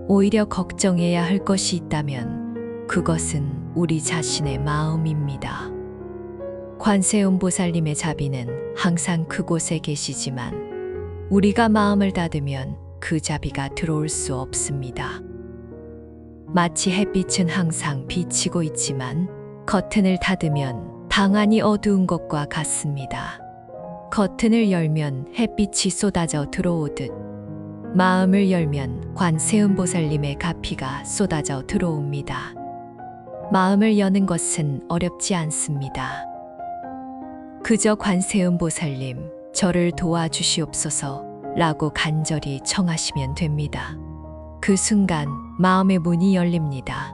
오히려 걱정해야 할 것이 있다면 그것은 우리 자신의 마음입니다. 관세음보살님의 자비는 항상 그곳에 계시지만 우리가 마음을 닫으면 그 자비가 들어올 수 없습니다. 마치 햇빛은 항상 비치고 있지만 커튼을 닫으면 방 안이 어두운 것과 같습니다. 커튼을 열면 햇빛이 쏟아져 들어오듯 마음을 열면 관세음보살님의 가피가 쏟아져 들어옵니다. 마음을 여는 것은 어렵지 않습니다. 그저 관세음보살님, 저를 도와주시옵소서 라고 간절히 청하시면 됩니다. 그 순간 마음의 문이 열립니다.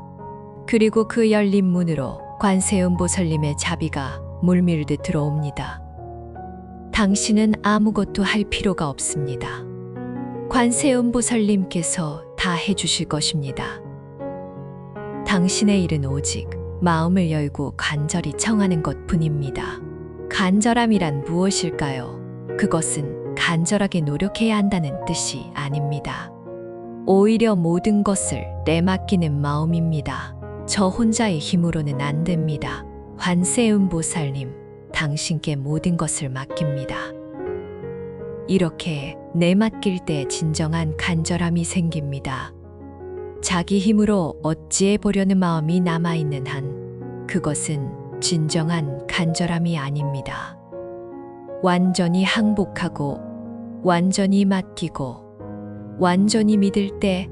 그리고 그 열린 문으로 관세음보살님의 자비가 물밀듯 들어옵니다. 당신은 아무것도 할 필요가 없습니다. 관세음보살님께서 다 해주실 것입니다. 당신의 일은 오직 마음을 열고 간절히 청하는 것뿐입니다. 간절함이란 무엇일까요? 그것은 간절하게 노력해야 한다는 뜻이 아닙니다. 오히려 모든 것을 내맡기는 마음입니다. 저 혼자의 힘으로는 안 됩니다. 관세음보살님, 당신께 모든 것을 맡깁니다. 이렇게 내맡길 때 진정한 간절함이 생깁니다. 자기 힘으로 어찌해 보려는 마음이 남아있는 한 그것은 진정한 간절함이 아닙니다. 완전히 항복하고 완전히 맡기고 완전히 믿을 때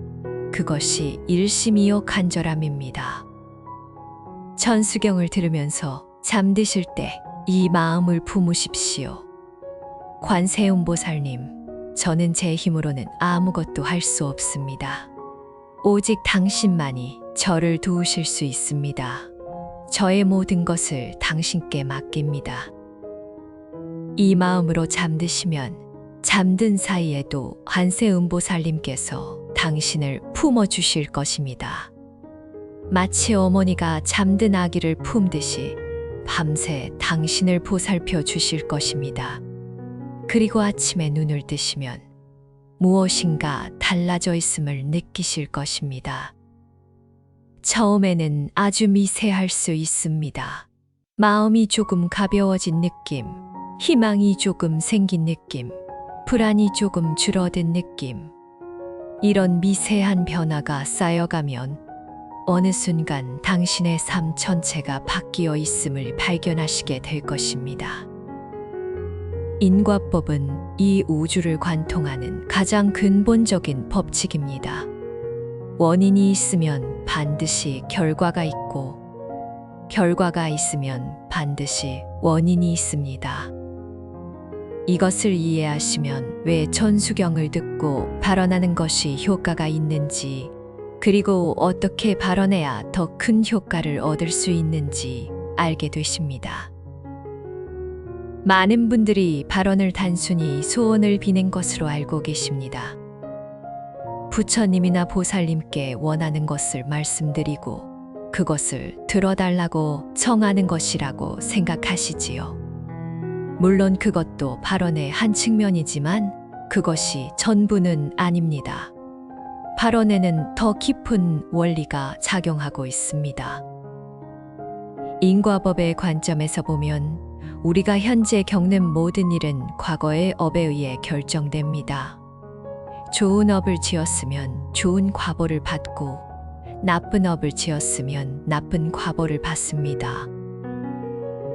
그것이 일심이요 간절함입니다. 천수경을 들으면서 잠드실 때 이 마음을 품으십시오. 관세음보살님, 저는 제 힘으로는 아무것도 할 수 없습니다. 오직 당신만이 저를 도우실 수 있습니다. 저의 모든 것을 당신께 맡깁니다. 이 마음으로 잠드시면 잠든 사이에도 관세음보살님께서 당신을 품어주실 것입니다. 마치 어머니가 잠든 아기를 품듯이 밤새 당신을 보살펴 주실 것입니다. 그리고 아침에 눈을 뜨시면 무엇인가 달라져 있음을 느끼실 것입니다. 처음에는 아주 미세할 수 있습니다. 마음이 조금 가벼워진 느낌, 희망이 조금 생긴 느낌, 불안이 조금 줄어든 느낌. 이런 미세한 변화가 쌓여가면 어느 순간 당신의 삶 전체가 바뀌어 있음을 발견하시게 될 것입니다. 인과법은 이 우주를 관통하는 가장 근본적인 법칙입니다. 원인이 있으면 반드시 결과가 있고, 결과가 있으면 반드시 원인이 있습니다. 이것을 이해하시면 왜 천수경을 듣고 발언하는 것이 효과가 있는지, 그리고 어떻게 발언해야 더 큰 효과를 얻을 수 있는지 알게 되십니다. 많은 분들이 발언을 단순히 소원을 비는 것으로 알고 계십니다. 부처님이나 보살님께 원하는 것을 말씀드리고 그것을 들어달라고 청하는 것이라고 생각하시지요. 물론 그것도 발언의 한 측면이지만 그것이 전부는 아닙니다. 발언에는 더 깊은 원리가 작용하고 있습니다. 인과법의 관점에서 보면 우리가 현재 겪는 모든 일은 과거의 업에 의해 결정됩니다. 좋은 업을 지었으면 좋은 과보를 받고 나쁜 업을 지었으면 나쁜 과보를 받습니다.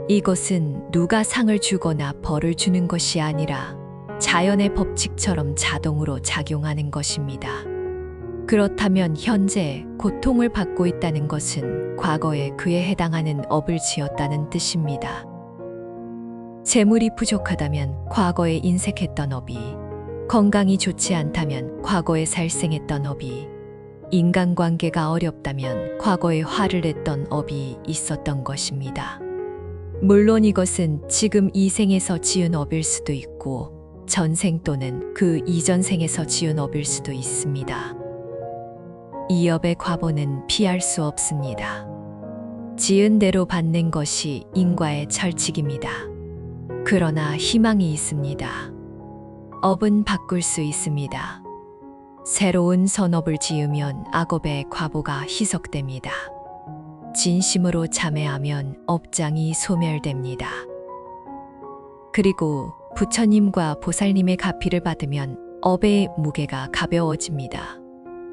이것은 누가 상을 주거나 벌을 주는 것이 아니라 자연의 법칙처럼 자동으로 작용하는 것입니다. 그렇다면 현재 고통을 받고 있다는 것은 과거에 그에 해당하는 업을 지었다는 뜻입니다. 재물이 부족하다면 과거에 인색했던 업이, 건강이 좋지 않다면 과거에 살생했던 업이, 인간관계가 어렵다면 과거에 화를 냈던 업이 있었던 것입니다. 물론 이것은 지금 이 생에서 지은 업일 수도 있고 전생 또는 그 이전 생에서 지은 업일 수도 있습니다. 이 업의 과보는 피할 수 없습니다. 지은 대로 받는 것이 인과의 철칙입니다. 그러나 희망이 있습니다. 업은 바꿀 수 있습니다. 새로운 선업을 지으면 악업의 과보가 희석됩니다. 진심으로 참회하면 업장이 소멸됩니다. 그리고 부처님과 보살님의 가피를 받으면 업의 무게가 가벼워집니다.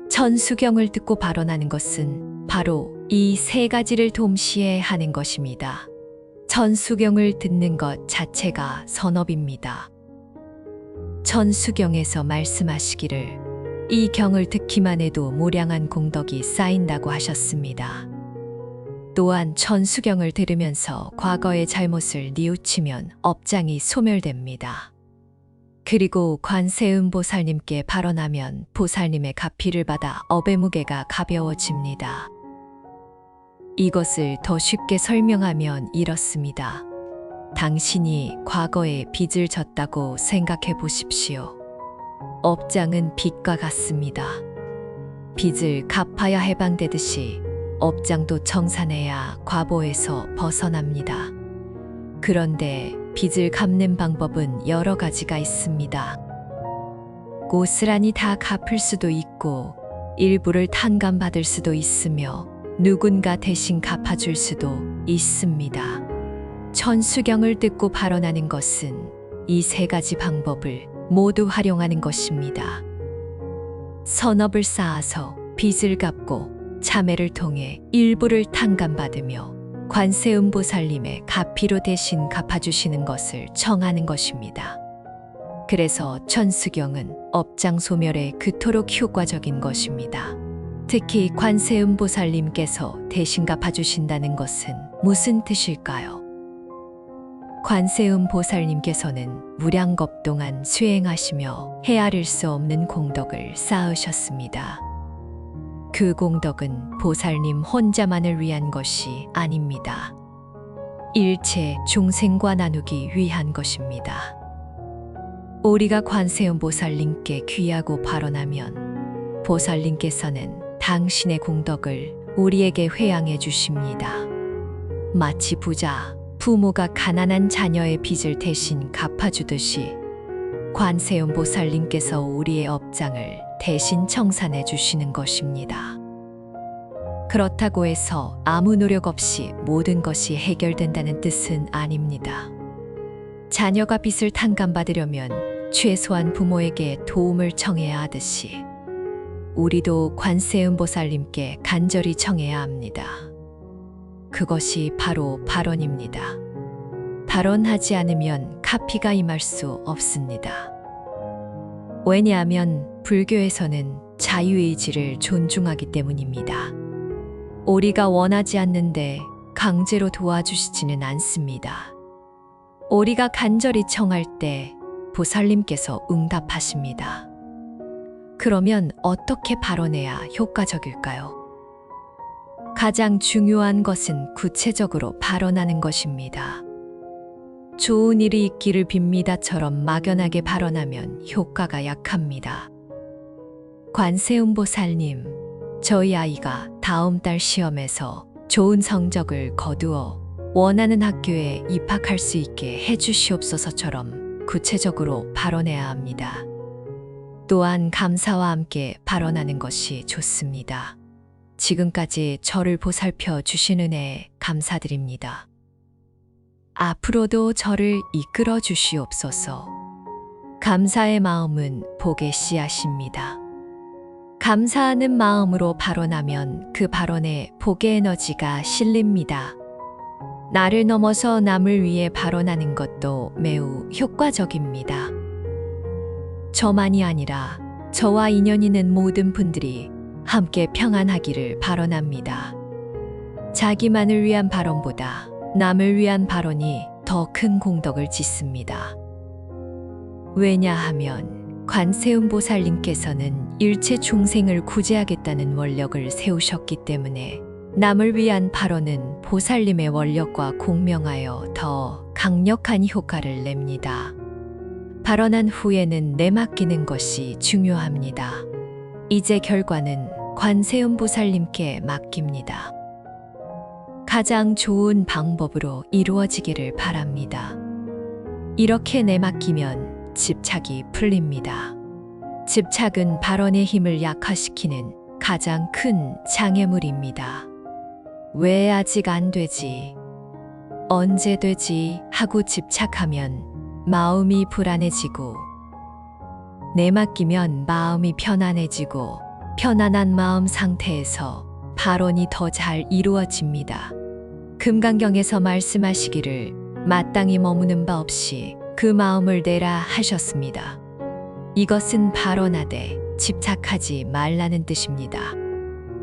천수경을 듣고 발언하는 것은 바로 이 세 가지를 동시에 하는 것입니다. 천수경을 듣는 것 자체가 선업입니다. 천수경에서 말씀하시기를 이 경을 듣기만 해도 무량한 공덕이 쌓인다고 하셨습니다. 또한 천수경을 들으면서 과거의 잘못을 뉘우치면 업장이 소멸됩니다. 그리고 관세음보살님께 발언하면 보살님의 가피를 받아 업의 무게가 가벼워집니다. 이것을 더 쉽게 설명하면 이렇습니다. 당신이 과거에 빚을 졌다고 생각해 보십시오. 업장은 빚과 같습니다. 빚을 갚아야 해방되듯이 업장도 청산해야 과보에서 벗어납니다. 그런데 빚을 갚는 방법은 여러 가지가 있습니다. 고스란히 다 갚을 수도 있고 일부를 탕감받을 수도 있으며 누군가 대신 갚아줄 수도 있습니다. 천수경을 듣고 발언하는 것은 이 세 가지 방법을 모두 활용하는 것입니다. 선업을 쌓아서 빚을 갚고 참회를 통해 일부를 탕감받으며 관세음보살님의 가피로 대신 갚아주시는 것을 청하는 것입니다. 그래서 천수경은 업장 소멸에 그토록 효과적인 것입니다. 특히 관세음보살님께서 대신 갚아주신다는 것은 무슨 뜻일까요? 관세음보살님께서는 무량겁 동안 수행하시며 헤아릴 수 없는 공덕을 쌓으셨습니다. 그 공덕은 보살님 혼자만을 위한 것이 아닙니다. 일체 중생과 나누기 위한 것입니다. 우리가 관세음보살님께 귀하고 발언하면 보살님께서는 당신의 공덕을 우리에게 회양해 주십니다. 마치 부모가 가난한 자녀의 빚을 대신 갚아주듯이 관세음보살님께서 우리의 업장을 대신 청산해 주시는 것입니다. 그렇다고 해서 아무 노력 없이 모든 것이 해결된다는 뜻은 아닙니다. 자녀가 빚을 탕감받으려면 최소한 부모에게 도움을 청해야 하듯이 우리도 관세음보살님께 간절히 청해야 합니다. 그것이 바로 발언입니다. 발언하지 않으면 카피가 임할 수 없습니다. 왜냐하면 불교에서는 자유의지를 존중하기 때문입니다. 우리가 원하지 않는데 강제로 도와주시지는 않습니다. 우리가 간절히 청할 때 보살님께서 응답하십니다. 그러면 어떻게 발언해야 효과적일까요? 가장 중요한 것은 구체적으로 발언하는 것입니다. 좋은 일이 있기를 빕니다처럼 막연하게 발언하면 효과가 약합니다. 관세음보살님, 저희 아이가 다음 달 시험에서 좋은 성적을 거두어 원하는 학교에 입학할 수 있게 해주시옵소서처럼 구체적으로 발언해야 합니다. 또한 감사와 함께 발언하는 것이 좋습니다. 지금까지 저를 보살펴 주신 은혜에 감사드립니다. 앞으로도 저를 이끌어 주시옵소서. 감사의 마음은 복의 씨앗입니다. 감사하는 마음으로 발언하면 그 발언에 복의 에너지가 실립니다. 나를 넘어서 남을 위해 발언하는 것도 매우 효과적입니다. 저만이 아니라 저와 인연 있는 모든 분들이 함께 평안하기를 발언합니다. 자기만을 위한 발언보다 남을 위한 발언이 더 큰 공덕을 짓습니다. 왜냐하면 관세음보살님께서는 일체 중생을 구제하겠다는 원력을 세우셨기 때문에 남을 위한 발언은 보살님의 원력과 공명하여 더 강력한 효과를 냅니다. 발언한 후에는 내맡기는 것이 중요합니다. 이제 결과는 관세음보살님께 맡깁니다. 가장 좋은 방법으로 이루어지기를 바랍니다. 이렇게 내맡기면 집착이 풀립니다. 집착은 발언의 힘을 약화시키는 가장 큰 장애물입니다. 왜 아직 안 되지? 언제 되지? 하고 집착하면 마음이 불안해지고, 내맡기면 마음이 편안해지고, 편안한 마음 상태에서 발언이 더 잘 이루어집니다. 금강경에서 말씀하시기를 마땅히 머무는 바 없이 그 마음을 내라 하셨습니다. 이것은 발언하되 집착하지 말라는 뜻입니다.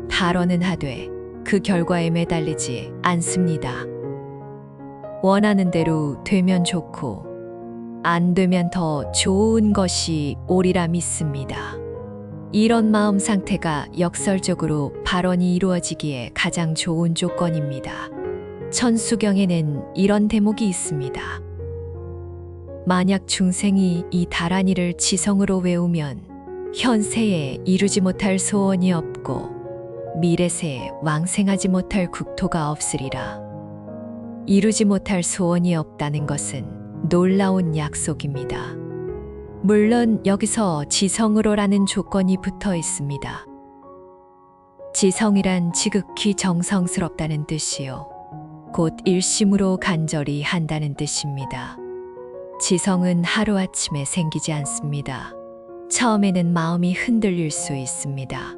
발언은 하되 그 결과에 매달리지 않습니다. 원하는 대로 되면 좋고 안 되면 더 좋은 것이 오리라 믿습니다. 이런 마음 상태가 역설적으로 발언이 이루어지기에 가장 좋은 조건입니다. 천수경에는 이런 대목이 있습니다. 만약 중생이 이 다란이를 지성으로 외우면 현세에 이루지 못할 소원이 없고 미래세에 왕생하지 못할 국토가 없으리라. 이루지 못할 소원이 없다는 것은 놀라운 약속입니다. 물론 여기서 지성으로라는 조건이 붙어 있습니다. 지성이란 지극히 정성스럽다는 뜻이요. 곧 일심으로 간절히 한다는 뜻입니다. 지성은 하루아침에 생기지 않습니다. 처음에는 마음이 흔들릴 수 있습니다.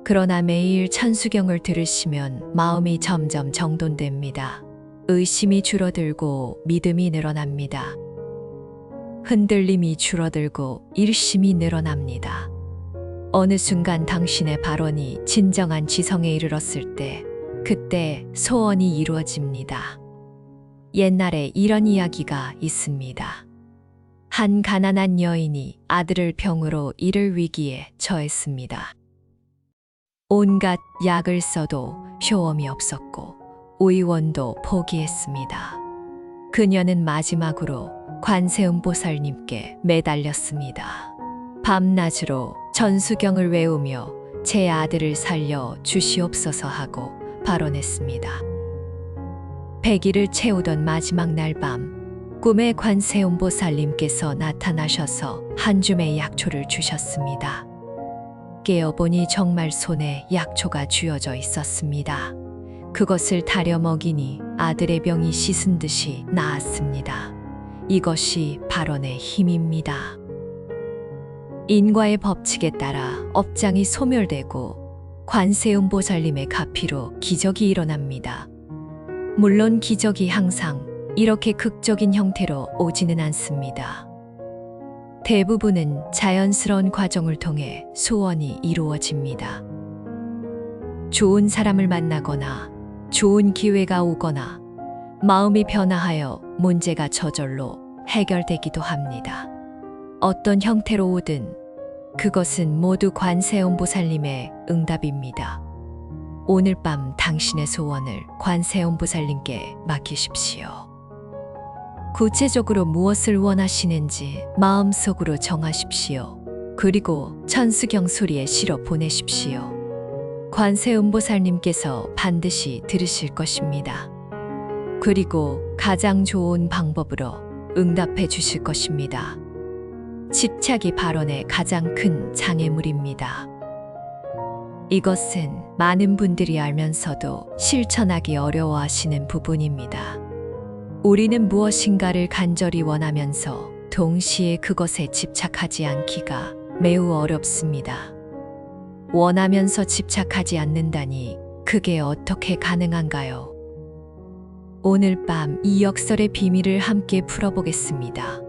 그러나 매일 천수경을 들으시면 마음이 점점 정돈됩니다. 의심이 줄어들고 믿음이 늘어납니다. 흔들림이 줄어들고 일심이 늘어납니다. 어느 순간 당신의 발언이 진정한 지성에 이르렀을 때, 그때 소원이 이루어집니다. 옛날에 이런 이야기가 있습니다. 한 가난한 여인이 아들을 병으로 잃을 위기에 처했습니다. 온갖 약을 써도 효험이 없었고 의원도 포기했습니다. 그녀는 마지막으로 관세음보살님께 매달렸습니다. 밤낮으로 전수경을 외우며 제 아들을 살려 주시옵소서 하고 발언했습니다. 100일을 채우던 마지막 날 밤, 꿈에 관세음보살님께서 나타나셔서 한 줌의 약초를 주셨습니다. 깨어보니 정말 손에 약초가 쥐어져 있었습니다. 그것을 다려 먹이니 아들의 병이 씻은 듯이 나았습니다. 이것이 발언의 힘입니다. 인과의 법칙에 따라 업장이 소멸되고 관세음보살님의 가피로 기적이 일어납니다. 물론 기적이 항상 이렇게 극적인 형태로 오지는 않습니다. 대부분은 자연스러운 과정을 통해 소원이 이루어집니다. 좋은 사람을 만나거나 좋은 기회가 오거나 마음이 변화하여 문제가 저절로 해결되기도 합니다. 어떤 형태로 오든 그것은 모두 관세음보살님의 응답입니다. 오늘 밤 당신의 소원을 관세음보살님께 맡기십시오. 구체적으로 무엇을 원하시는지 마음속으로 정하십시오. 그리고 천수경 소리에 실어 보내십시오. 관세음보살님께서 반드시 들으실 것입니다. 그리고 가장 좋은 방법으로 응답해 주실 것입니다. 집착이 발언의 가장 큰 장애물입니다. 이것은 많은 분들이 알면서도 실천하기 어려워하시는 부분입니다. 우리는 무엇인가를 간절히 원하면서 동시에 그것에 집착하지 않기가 매우 어렵습니다. 원하면서 집착하지 않는다니 그게 어떻게 가능한가요? 오늘 밤 이 역설의 비밀을 함께 풀어보겠습니다.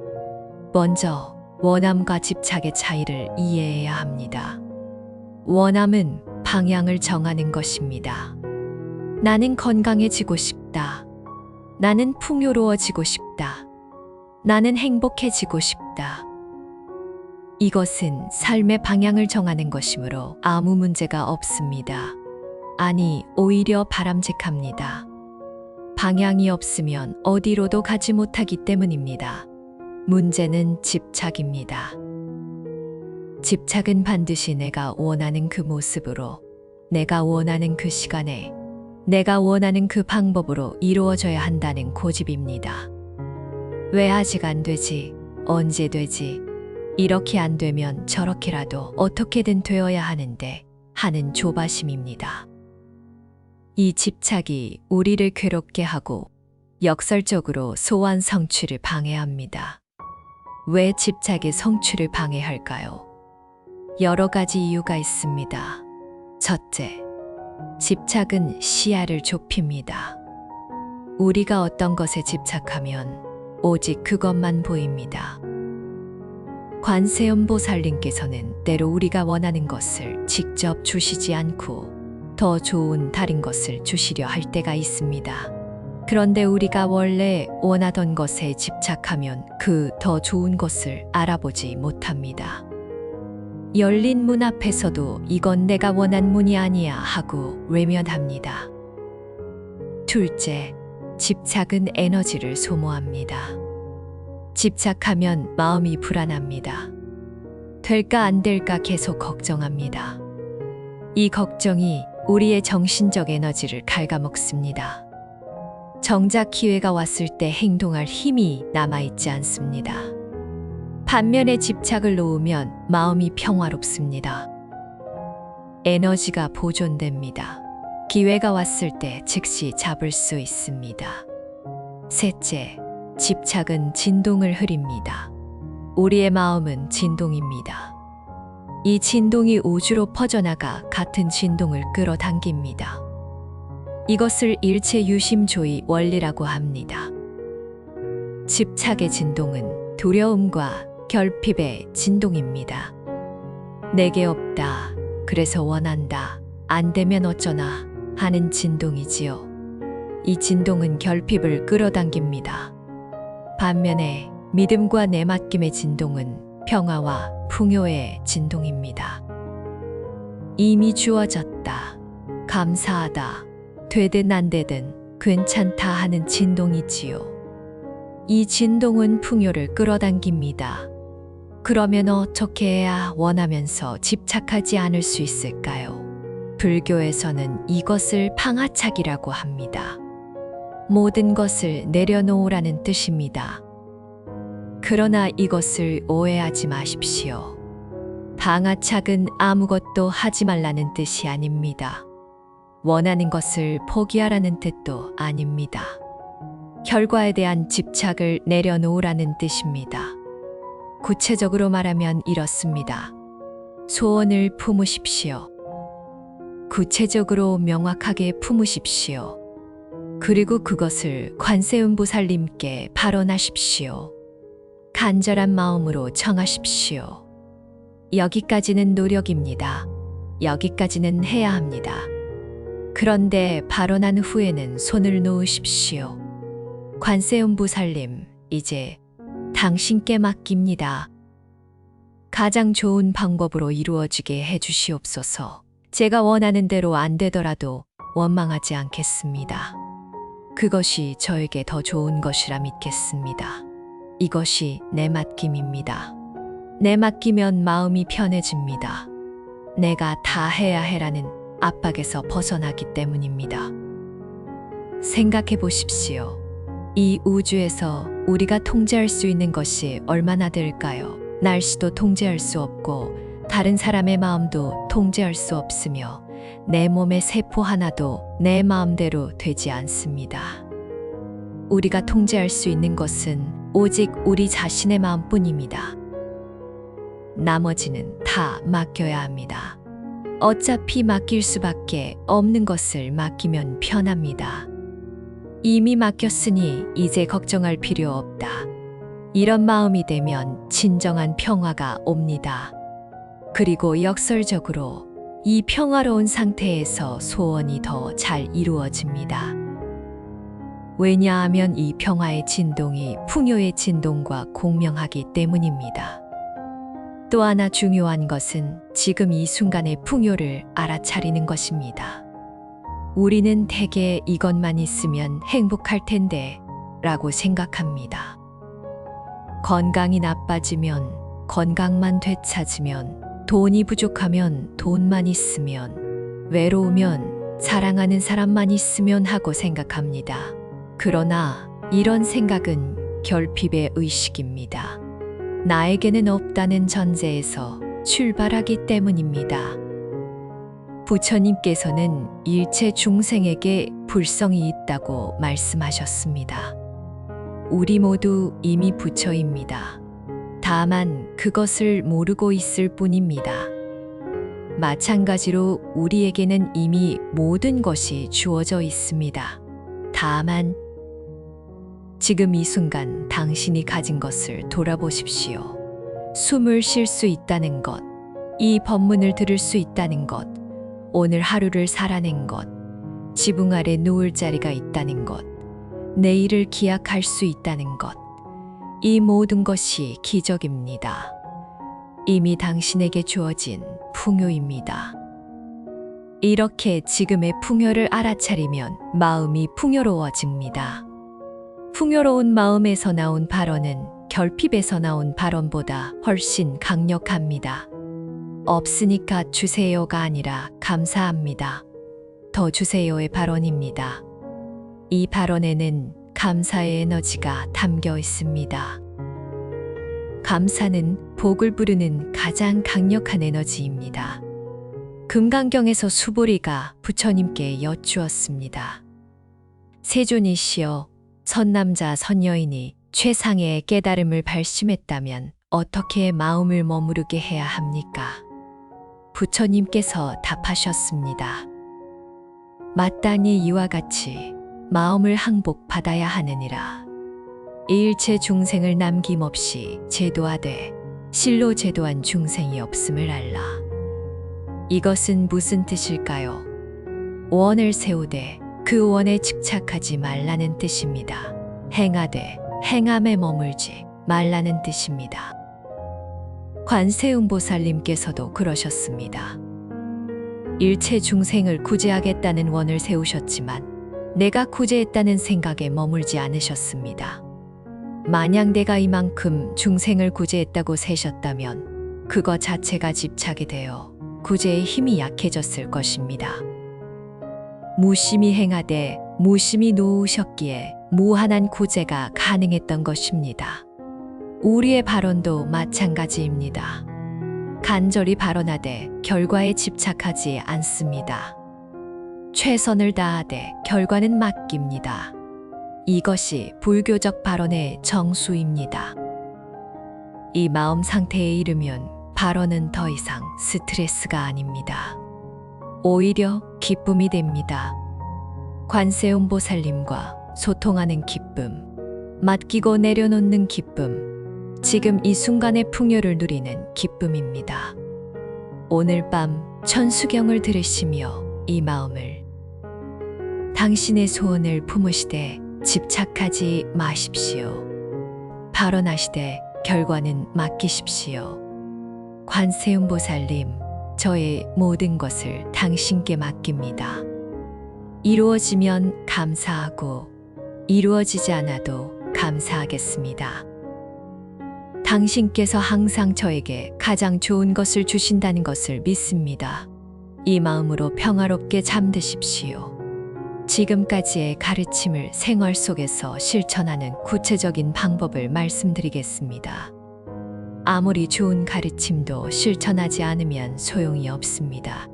먼저 원함과 집착의 차이를 이해해야 합니다. 원함은 방향을 정하는 것입니다. 나는 건강해지고 싶다. 나는 풍요로워지고 싶다. 나는 행복해지고 싶다. 이것은 삶의 방향을 정하는 것이므로 아무 문제가 없습니다. 아니, 오히려 바람직합니다. 방향이 없으면 어디로도 가지 못하기 때문입니다. 문제는 집착입니다. 집착은 반드시 내가 원하는 그 모습으로, 내가 원하는 그 시간에, 내가 원하는 그 방법으로 이루어져야 한다는 고집입니다. 왜 아직 안 되지? 언제 되지? 이렇게 안 되면 저렇게라도 어떻게든 되어야 하는데 하는 조바심입니다. 이 집착이 우리를 괴롭게 하고 역설적으로 소원 성취를 방해합니다. 왜 집착이 성취를 방해할까요? 여러 가지 이유가 있습니다. 첫째, 집착은 시야를 좁힙니다. 우리가 어떤 것에 집착하면 오직 그것만 보입니다. 관세음보살님께서는 때로 우리가 원하는 것을 직접 주시지 않고 더 좋은 다른 것을 주시려 할 때가 있습니다. 그런데 우리가 원래 원하던 것에 집착하면 그 더 좋은 것을 알아보지 못합니다. 열린 문 앞에서도 이건 내가 원한 문이 아니야 하고 외면합니다. 둘째, 집착은 에너지를 소모합니다. 집착하면 마음이 불안합니다. 될까 안 될까 계속 걱정합니다. 이 걱정이 우리의 정신적 에너지를 갉아먹습니다. 정작 기회가 왔을 때 행동할 힘이 남아있지 않습니다. 반면에 집착을 놓으면 마음이 평화롭습니다. 에너지가 보존됩니다. 기회가 왔을 때 즉시 잡을 수 있습니다. 셋째, 집착은 진동을 흐립니다. 우리의 마음은 진동입니다. 이 진동이 우주로 퍼져나가 같은 진동을 끌어당깁니다. 이것을 일체 유심조이 원리라고 합니다. 집착의 진동은 두려움과 결핍의 진동입니다. 내게 없다. 그래서 원한다. 안 되면 어쩌나 하는 진동이지요. 이 진동은 결핍을 끌어당깁니다. 반면에 믿음과 내맡김의 진동은 평화와 풍요의 진동입니다. 이미 주어졌다. 감사하다. 되든 안 되든 괜찮다 하는 진동이지요. 이 진동은 풍요를 끌어당깁니다. 그러면 어떻게 해야 원하면서 집착하지 않을 수 있을까요? 불교에서는 이것을 방아착이라고 합니다. 모든 것을 내려놓으라는 뜻입니다. 그러나 이것을 오해하지 마십시오. 방아착은 아무것도 하지 말라는 뜻이 아닙니다. 원하는 것을 포기하라는 뜻도 아닙니다. 결과에 대한 집착을 내려놓으라는 뜻입니다. 구체적으로 말하면 이렇습니다. 소원을 품으십시오. 구체적으로 명확하게 품으십시오. 그리고 그것을 관세음보살님께 발언하십시오. 간절한 마음으로 청하십시오. 여기까지는 노력입니다. 여기까지는 해야 합니다. 그런데 발언한 후에는 손을 놓으십시오. 관세음보살님, 이제 당신께 맡깁니다. 가장 좋은 방법으로 이루어지게 해주시옵소서. 제가 원하는 대로 안 되더라도 원망하지 않겠습니다. 그것이 저에게 더 좋은 것이라 믿겠습니다. 이것이 내 맡김입니다. 내 맡기면 마음이 편해집니다. 내가 다 해야 해라는 압박에서 벗어나기 때문입니다. 생각해 보십시오. 이 우주에서 우리가 통제할 수 있는 것이 얼마나 될까요? 날씨도 통제할 수 없고 다른 사람의 마음도 통제할 수 없으며 내 몸의 세포 하나도 내 마음대로 되지 않습니다. 우리가 통제할 수 있는 것은 오직 우리 자신의 마음뿐입니다. 나머지는 다 맡겨야 합니다. 어차피 맡길 수밖에 없는 것을 맡기면 편합니다. 이미 맡겼으니 이제 걱정할 필요 없다. 이런 마음이 되면 진정한 평화가 옵니다. 그리고 역설적으로 이 평화로운 상태에서 소원이 더 잘 이루어집니다. 왜냐하면 이 평화의 진동이 풍요의 진동과 공명하기 때문입니다. 또 하나 중요한 것은 지금 이 순간의 풍요를 알아차리는 것입니다. 우리는 대개 이것만 있으면 행복할 텐데 라고 생각합니다. 건강이 나빠지면, 건강만 되찾으면, 돈이 부족하면, 돈만 있으면, 외로우면, 사랑하는 사람만 있으면 하고 생각합니다. 그러나 이런 생각은 결핍의 의식입니다. 나에게는 없다는 전제에서 출발하기 때문입니다. 부처님께서는 일체 중생에게 불성이 있다고 말씀하셨습니다. 우리 모두 이미 부처입니다. 다만 그것을 모르고 있을 뿐입니다. 마찬가지로 우리에게는 이미 모든 것이 주어져 있습니다. 다만 지금 이 순간 당신이 가진 것을 돌아보십시오. 숨을 쉴 수 있다는 것, 이 법문을 들을 수 있다는 것, 오늘 하루를 살아낸 것, 지붕 아래 누울 자리가 있다는 것, 내일을 기약할 수 있다는 것, 이 모든 것이 기적입니다. 이미 당신에게 주어진 풍요입니다. 이렇게 지금의 풍요를 알아차리면 마음이 풍요로워집니다. 풍요로운 마음에서 나온 발언은 결핍에서 나온 발언보다 훨씬 강력합니다. 없으니까 주세요가 아니라 감사합니다. 더 주세요의 발언입니다. 이 발언에는 감사의 에너지가 담겨 있습니다. 감사는 복을 부르는 가장 강력한 에너지입니다. 금강경에서 수보리가 부처님께 여쭈었습니다. 세존이시여, 선남자 선여인이 최상의 깨달음을 발심했다면 어떻게 마음을 머무르게 해야 합니까? 부처님께서 답하셨습니다. 마땅히 이와 같이 마음을 항복받아야 하느니라. 일체 중생을 남김없이 제도하되 실로 제도한 중생이 없음을 알라. 이것은 무슨 뜻일까요? 원을 세우되 그 원에 집착하지 말라는 뜻입니다. 행하되 행함에 머물지 말라는 뜻입니다. 관세음보살님께서도 그러셨습니다. 일체 중생을 구제하겠다는 원을 세우셨지만 내가 구제했다는 생각에 머물지 않으셨습니다. 만약 내가 이만큼 중생을 구제했다고 세셨다면 그거 자체가 집착이 되어 구제의 힘이 약해졌을 것입니다. 무심히 행하되 무심히 놓으셨기에 무한한 구제가 가능했던 것입니다. 우리의 발언도 마찬가지입니다. 간절히 발언하되 결과에 집착하지 않습니다. 최선을 다하되 결과는 맡깁니다. 이것이 불교적 발언의 정수입니다. 이 마음 상태에 이르면 발언은 더 이상 스트레스가 아닙니다. 오히려 기쁨이 됩니다. 관세음보살님과 소통하는 기쁨, 맡기고 내려놓는 기쁨, 지금 이 순간의 풍요를 누리는 기쁨입니다. 오늘 밤 천수경을 들으시며 이 마음을 당신의 소원을 품으시되 집착하지 마십시오. 발언하시되 결과는 맡기십시오. 관세음보살님, 저의 모든 것을 당신께 맡깁니다. 이루어지면 감사하고 이루어지지 않아도 감사하겠습니다. 당신께서 항상 저에게 가장 좋은 것을 주신다는 것을 믿습니다. 이 마음으로 평화롭게 잠드십시오. 지금까지의 가르침을 생활 속에서 실천하는 구체적인 방법을 말씀드리겠습니다. 아무리 좋은 가르침도 실천하지 않으면 소용이 없습니다.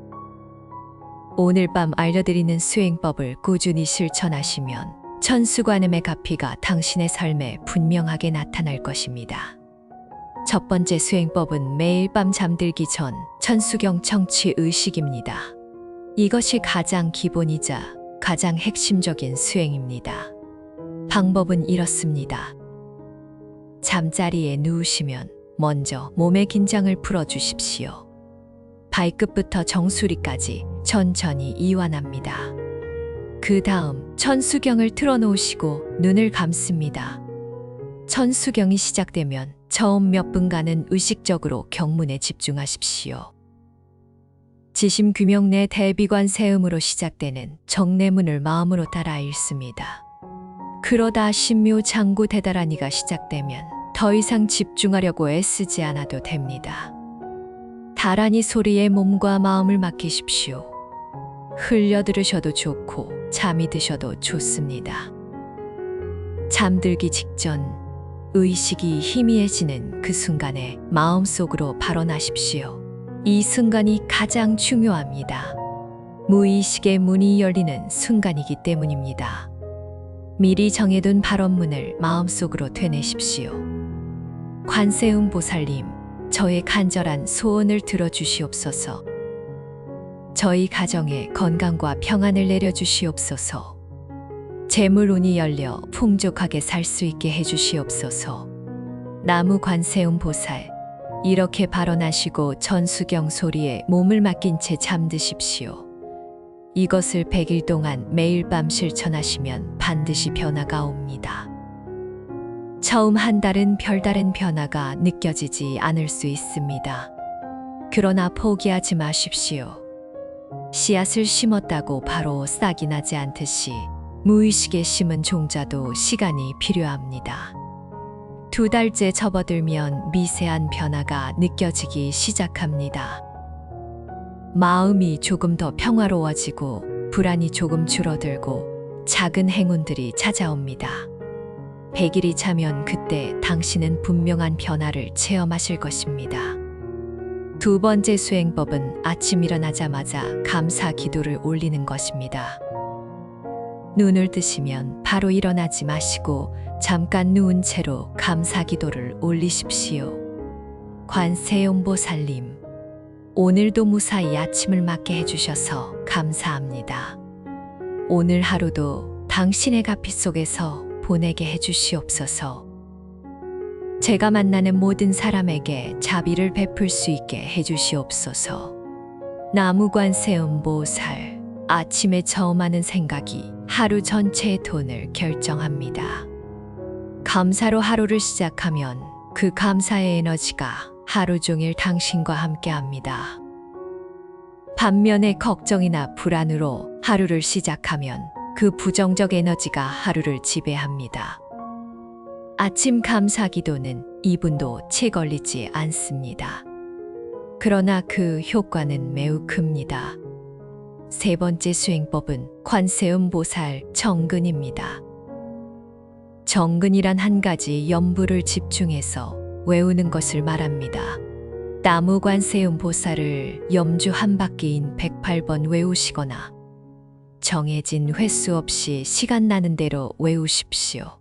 오늘 밤 알려드리는 수행법을 꾸준히 실천하시면 천수관음의 가피가 당신의 삶에 분명하게 나타날 것입니다. 첫 번째 수행법은 매일 밤 잠들기 전 천수경 청취 의식입니다. 이것이 가장 기본이자 가장 핵심적인 수행입니다. 방법은 이렇습니다. 잠자리에 누우시면 먼저 몸의 긴장을 풀어주십시오. 발끝부터 정수리까지 천천히 이완합니다. 그 다음 천수경을 틀어놓으시고 눈을 감습니다. 천수경이 시작되면 처음 몇 분간은 의식적으로 경문에 집중하십시오. 지심규명 내 대비관 세음으로 시작되는 정례문을 마음으로 따라 읽습니다. 그러다 신묘 장구 대다라니가 시작되면 더 이상 집중하려고 애쓰지 않아도 됩니다. 다라니 소리에 몸과 마음을 맡기십시오. 흘려 들으셔도 좋고 잠이 드셔도 좋습니다. 잠들기 직전 의식이 희미해지는 그 순간에 마음속으로 발언하십시오. 이 순간이 가장 중요합니다. 무의식의 문이 열리는 순간이기 때문입니다. 미리 정해둔 발언문을 마음속으로 되내십시오. 관세음보살님, 저의 간절한 소원을 들어주시옵소서. 저희 가정에 건강과 평안을 내려주시옵소서. 재물운이 열려 풍족하게 살 수 있게 해주시옵소서. 나무 관세음보살, 이렇게 발언하시고 천수경 소리에 몸을 맡긴 채 잠드십시오. 이것을 100일 동안 매일 밤 실천하시면 반드시 변화가 옵니다. 처음 한 달은 별다른 변화가 느껴지지 않을 수 있습니다. 그러나 포기하지 마십시오. 씨앗을 심었다고 바로 싹이 나지 않듯이 무의식에 심은 종자도 시간이 필요합니다. 2달째 접어들면 미세한 변화가 느껴지기 시작합니다. 마음이 조금 더 평화로워지고 불안이 조금 줄어들고 작은 행운들이 찾아옵니다. 100일이 차면 그때 당신은 분명한 변화를 체험하실 것입니다. 두 번째 수행법은 아침 일어나자마자 감사 기도를 올리는 것입니다. 눈을 뜨시면 바로 일어나지 마시고 잠깐 누운 채로 감사 기도를 올리십시오. 관세음보살님, 오늘도 무사히 아침을 맞게 해주셔서 감사합니다. 오늘 하루도 당신의 가피 속에서 보내게 해주시옵소서. 제가 만나는 모든 사람에게 자비를 베풀 수 있게 해주시옵소서. 나무관세음보살. 아침에 처음 하는 생각이 하루 전체의 돈을 결정합니다. 감사로 하루를 시작하면 그 감사의 에너지가 하루 종일 당신과 함께 합니다. 반면에 걱정이나 불안으로 하루를 시작하면 그 부정적 에너지가 하루를 지배합니다. 아침 감사 기도는 2분도 채 걸리지 않습니다. 그러나 그 효과는 매우 큽니다. 세 번째 수행법은 관세음보살 정근입니다. 정근이란 한 가지 염불을 집중해서 외우는 것을 말합니다. 나무관세음보살을 염주 한 바퀴인 108번 외우시거나 정해진 횟수 없이 시간 나는 대로 외우십시오.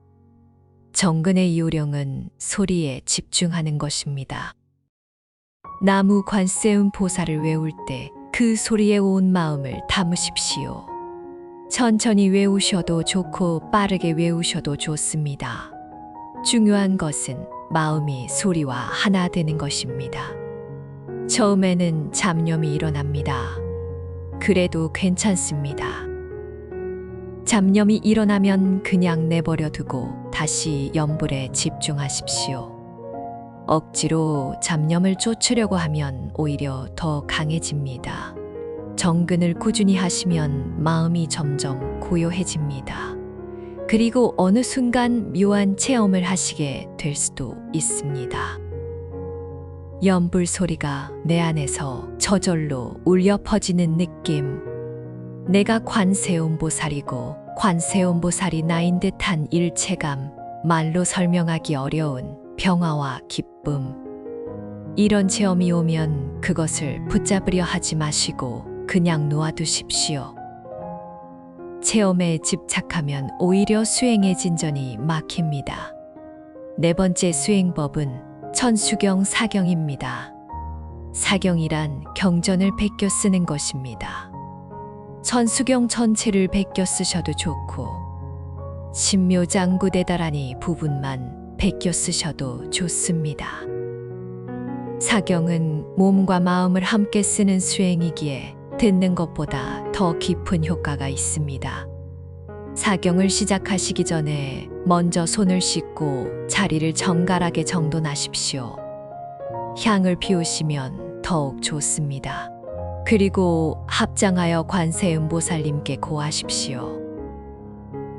정근의 요령은 소리에 집중하는 것입니다. 나무관세음보살을 외울 때 그 소리에 온 마음을 담으십시오. 천천히 외우셔도 좋고 빠르게 외우셔도 좋습니다. 중요한 것은 마음이 소리와 하나 되는 것입니다. 처음에는 잡념이 일어납니다. 그래도 괜찮습니다. 잡념이 일어나면 그냥 내버려 두고 다시 염불에 집중하십시오. 억지로 잡념을 쫓으려고 하면 오히려 더 강해집니다. 정근을 꾸준히 하시면 마음이 점점 고요해집니다. 그리고 어느 순간 묘한 체험을 하시게 될 수도 있습니다. 염불 소리가 내 안에서 저절로 울려 퍼지는 느낌. 내가 관세음보살이고 관세음보살이 나인 듯한 일체감, 말로 설명하기 어려운 평화와 기쁨. 이런 체험이 오면 그것을 붙잡으려 하지 마시고 그냥 놓아두십시오. 체험에 집착하면 오히려 수행의 진전이 막힙니다. 네 번째 수행법은 천수경 사경입니다. 사경이란 경전을 베껴 쓰는 것입니다. 천수경 전체를 베껴 쓰셔도 좋고 신묘장구대다라니 부분만 베껴 쓰셔도 좋습니다. 사경은 몸과 마음을 함께 쓰는 수행이기에 듣는 것보다 더 깊은 효과가 있습니다. 사경을 시작하시기 전에 먼저 손을 씻고 자리를 정갈하게 정돈하십시오. 향을 피우시면 더욱 좋습니다. 그리고 합장하여 관세음보살님께 고하십시오.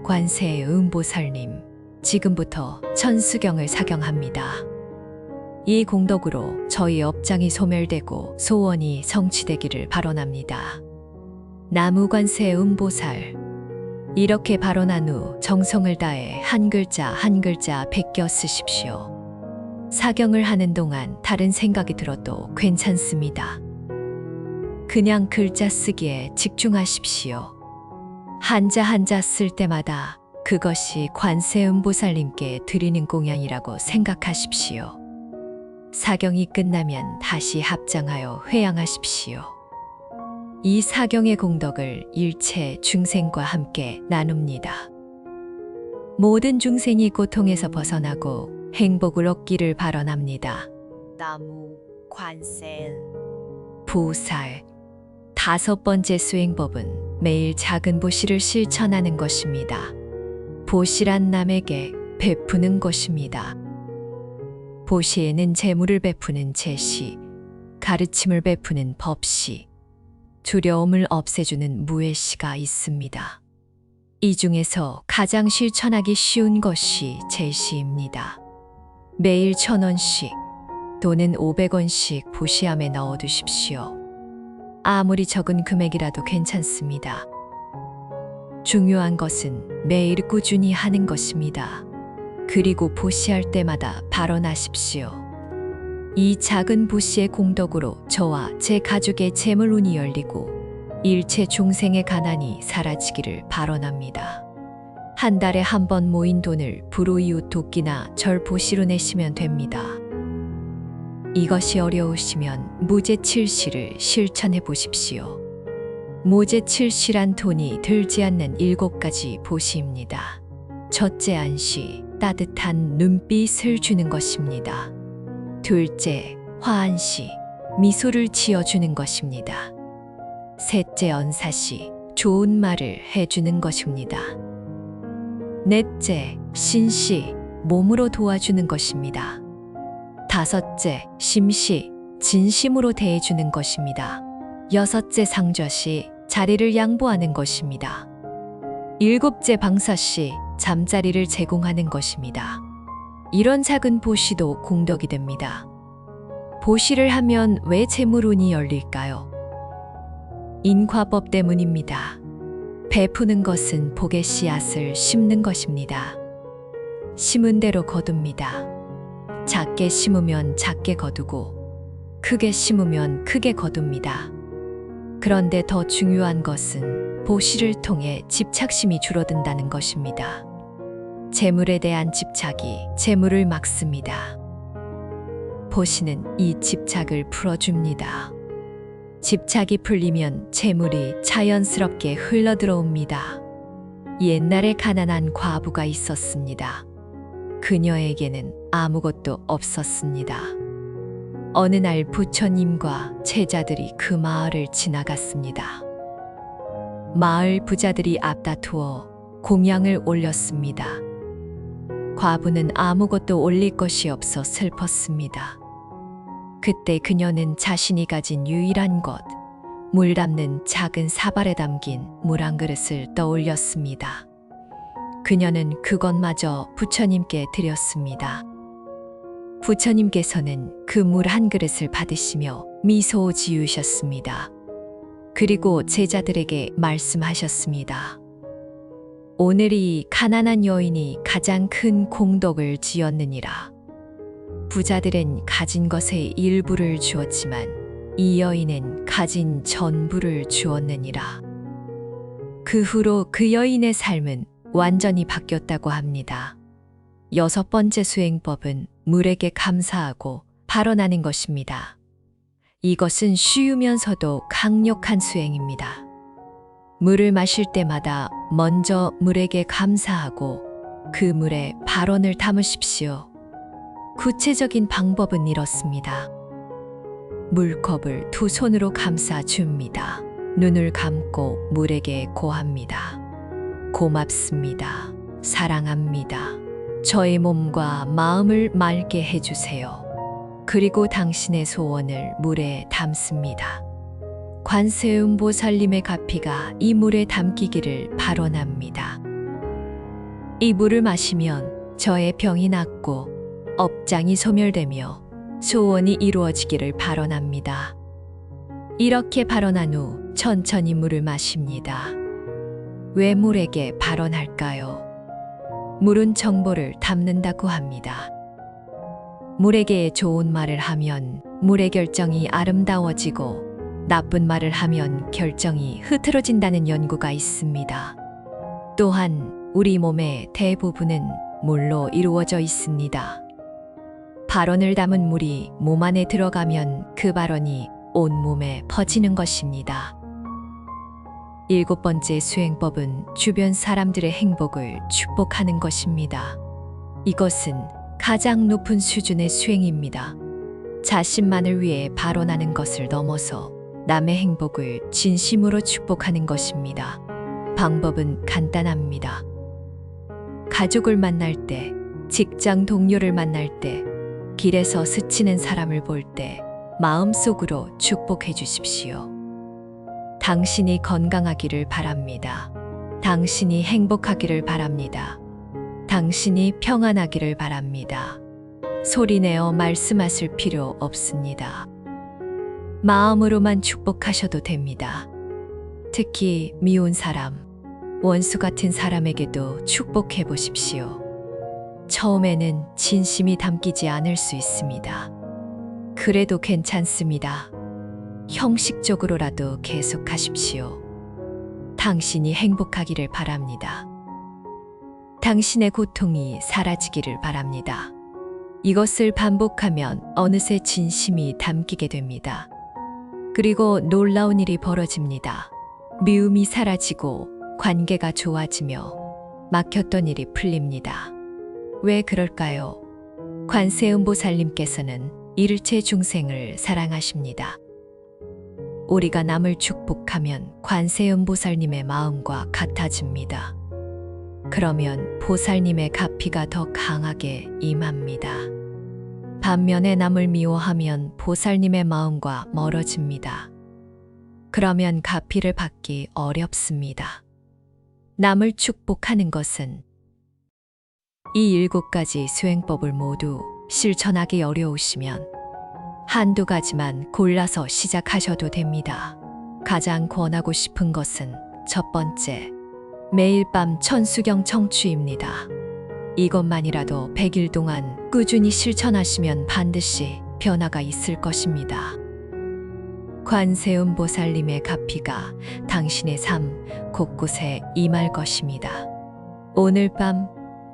관세음보살님, 지금부터 천수경을 사경합니다. 이 공덕으로 저희 업장이 소멸되고 소원이 성취되기를 발언합니다. 나무관세음보살. 이렇게 발언한 후 정성을 다해 한 글자 한 글자 베껴 쓰십시오. 사경을 하는 동안 다른 생각이 들어도 괜찮습니다. 그냥 글자 쓰기에 집중하십시오. 한자 한자 쓸 때마다 그것이 관세음보살님께 드리는 공양이라고 생각하십시오. 사경이 끝나면 다시 합장하여 회양하십시오. 이 사경의 공덕을 일체 중생과 함께 나눕니다. 모든 중생이 고통에서 벗어나고 행복을 얻기를 발언합니다. 나무 관세 보살. 다섯 번째 수행법은 매일 작은 보시를 실천하는 것입니다. 보시란 남에게 베푸는 것입니다. 보시에는 재물을 베푸는 제시, 가르침을 베푸는 법시, 두려움을 없애주는 무예시가 있습니다. 이 중에서 가장 실천하기 쉬운 것이 제시입니다. 매일 1,000원씩 또는 500원씩 보시함에 넣어두십시오. 아무리 적은 금액이라도 괜찮습니다. 중요한 것은 매일 꾸준히 하는 것입니다. 그리고 보시할 때마다 발언하십시오. 이 작은 보시의 공덕으로 저와 제 가족의 재물운이 열리고 일체 중생의 가난이 사라지기를 발언합니다. 한 달에 한 번 모인 돈을 불우이웃 돕기나 절 보시로 내시면 됩니다. 이것이 어려우시면 무제칠시를 실천해 보십시오. 무제칠시란 돈이 들지 않는 7가지 보시입니다. 첫째 안시, 따뜻한 눈빛을 주는 것입니다. 둘째, 화안시, 미소를 지어주는 것입니다. 셋째, 언사시, 좋은 말을 해주는 것입니다. 넷째, 신시, 몸으로 도와주는 것입니다. 다섯째, 심시, 진심으로 대해주는 것입니다. 여섯째, 상좌시, 자리를 양보하는 것입니다. 일곱째, 방사시, 잠자리를 제공하는 것입니다. 이런 작은 보시도 공덕이 됩니다. 보시를 하면 왜 재물운이 열릴까요? 인과법 때문입니다. 베푸는 것은 복의 씨앗을 심는 것입니다. 심은 대로 거둡니다. 작게 심으면 작게 거두고 크게 심으면 크게 거둡니다. 그런데 더 중요한 것은 보시를 통해 집착심이 줄어든다는 것입니다. 재물에 대한 집착이 재물을 막습니다. 보시는 이 집착을 풀어줍니다. 집착이 풀리면 재물이 자연스럽게 흘러들어옵니다. 옛날에 가난한 과부가 있었습니다. 그녀에게는 아무것도 없었습니다. 어느 날 부처님과 제자들이 그 마을을 지나갔습니다. 마을 부자들이 앞다투어 공양을 올렸습니다. 과부는 아무것도 올릴 것이 없어 슬펐습니다. 그때 그녀는 자신이 가진 유일한 것, 물 담는 작은 사발에 담긴 물 한 그릇을 떠올렸습니다. 그녀는 그것마저 부처님께 드렸습니다. 부처님께서는 그 물 한 그릇을 받으시며 미소 지으셨습니다. 그리고 제자들에게 말씀하셨습니다. 오늘 이 가난한 여인이 가장 큰 공덕을 지었느니라. 부자들은 가진 것의 일부를 주었지만 이 여인은 가진 전부를 주었느니라. 그 후로 그 여인의 삶은 완전히 바뀌었다고 합니다. 여섯 번째 수행법은 물에게 감사하고 발언하는 것입니다. 이것은 쉬우면서도 강력한 수행입니다. 물을 마실 때마다 먼저 물에게 감사하고 그 물에 발언을 담으십시오. 구체적인 방법은 이렇습니다. 물컵을 두 손으로 감싸 줍니다. 눈을 감고 물에게 고합니다. 고맙습니다. 사랑합니다. 저의 몸과 마음을 맑게 해주세요. 그리고 당신의 소원을 물에 담습니다. 관세음보살님의 가피가 이 물에 담기기를 발언합니다. 이 물을 마시면 저의 병이 낫고 업장이 소멸되며 소원이 이루어지기를 발언합니다. 이렇게 발언한 후 천천히 물을 마십니다. 왜 물에게 발언할까요? 물은 정보를 담는다고 합니다. 물에게 좋은 말을 하면 물의 결정이 아름다워지고 나쁜 말을 하면 결정이 흐트러진다는 연구가 있습니다. 또한 우리 몸의 대부분은 물로 이루어져 있습니다. 발언을 담은 물이 몸 안에 들어가면 그 발언이 온 몸에 퍼지는 것입니다. 일곱 번째 수행법은 주변 사람들의 행복을 축복하는 것입니다. 이것은 가장 높은 수준의 수행입니다. 자신만을 위해 발언하는 것을 넘어서 남의 행복을 진심으로 축복하는 것입니다. 방법은 간단합니다. 가족을 만날 때, 직장 동료를 만날 때, 길에서 스치는 사람을 볼 때 마음속으로 축복해 주십시오. 당신이 건강하기를 바랍니다. 당신이 행복하기를 바랍니다. 당신이 평안하기를 바랍니다. 소리내어 말씀하실 필요 없습니다. 마음으로만 축복하셔도 됩니다. 특히 미운 사람, 원수 같은 사람에게도 축복해 보십시오. 처음에는 진심이 담기지 않을 수 있습니다. 그래도 괜찮습니다. 형식적으로라도 계속하십시오. 당신이 행복하기를 바랍니다. 당신의 고통이 사라지기를 바랍니다. 이것을 반복하면 어느새 진심이 담기게 됩니다. 그리고 놀라운 일이 벌어집니다. 미움이 사라지고 관계가 좋아지며 막혔던 일이 풀립니다. 왜 그럴까요? 관세음보살님께서는 일체 중생을 사랑하십니다. 우리가 남을 축복하면 관세음보살님의 마음과 같아집니다. 그러면 보살님의 가피가 더 강하게 임합니다. 반면에 남을 미워하면 보살님의 마음과 멀어집니다. 그러면 가피를 받기 어렵습니다. 남을 축복하는 것은 이 7가지 수행법을 모두 실천하기 어려우시면 한두 가지만 골라서 시작하셔도 됩니다. 가장 권하고 싶은 것은 첫 번째, 매일 밤 천수경 청취입니다. 이것만이라도 100일 동안 꾸준히 실천하시면 반드시 변화가 있을 것입니다. 관세음보살님의 가피가 당신의 삶 곳곳에 임할 것입니다. 오늘 밤,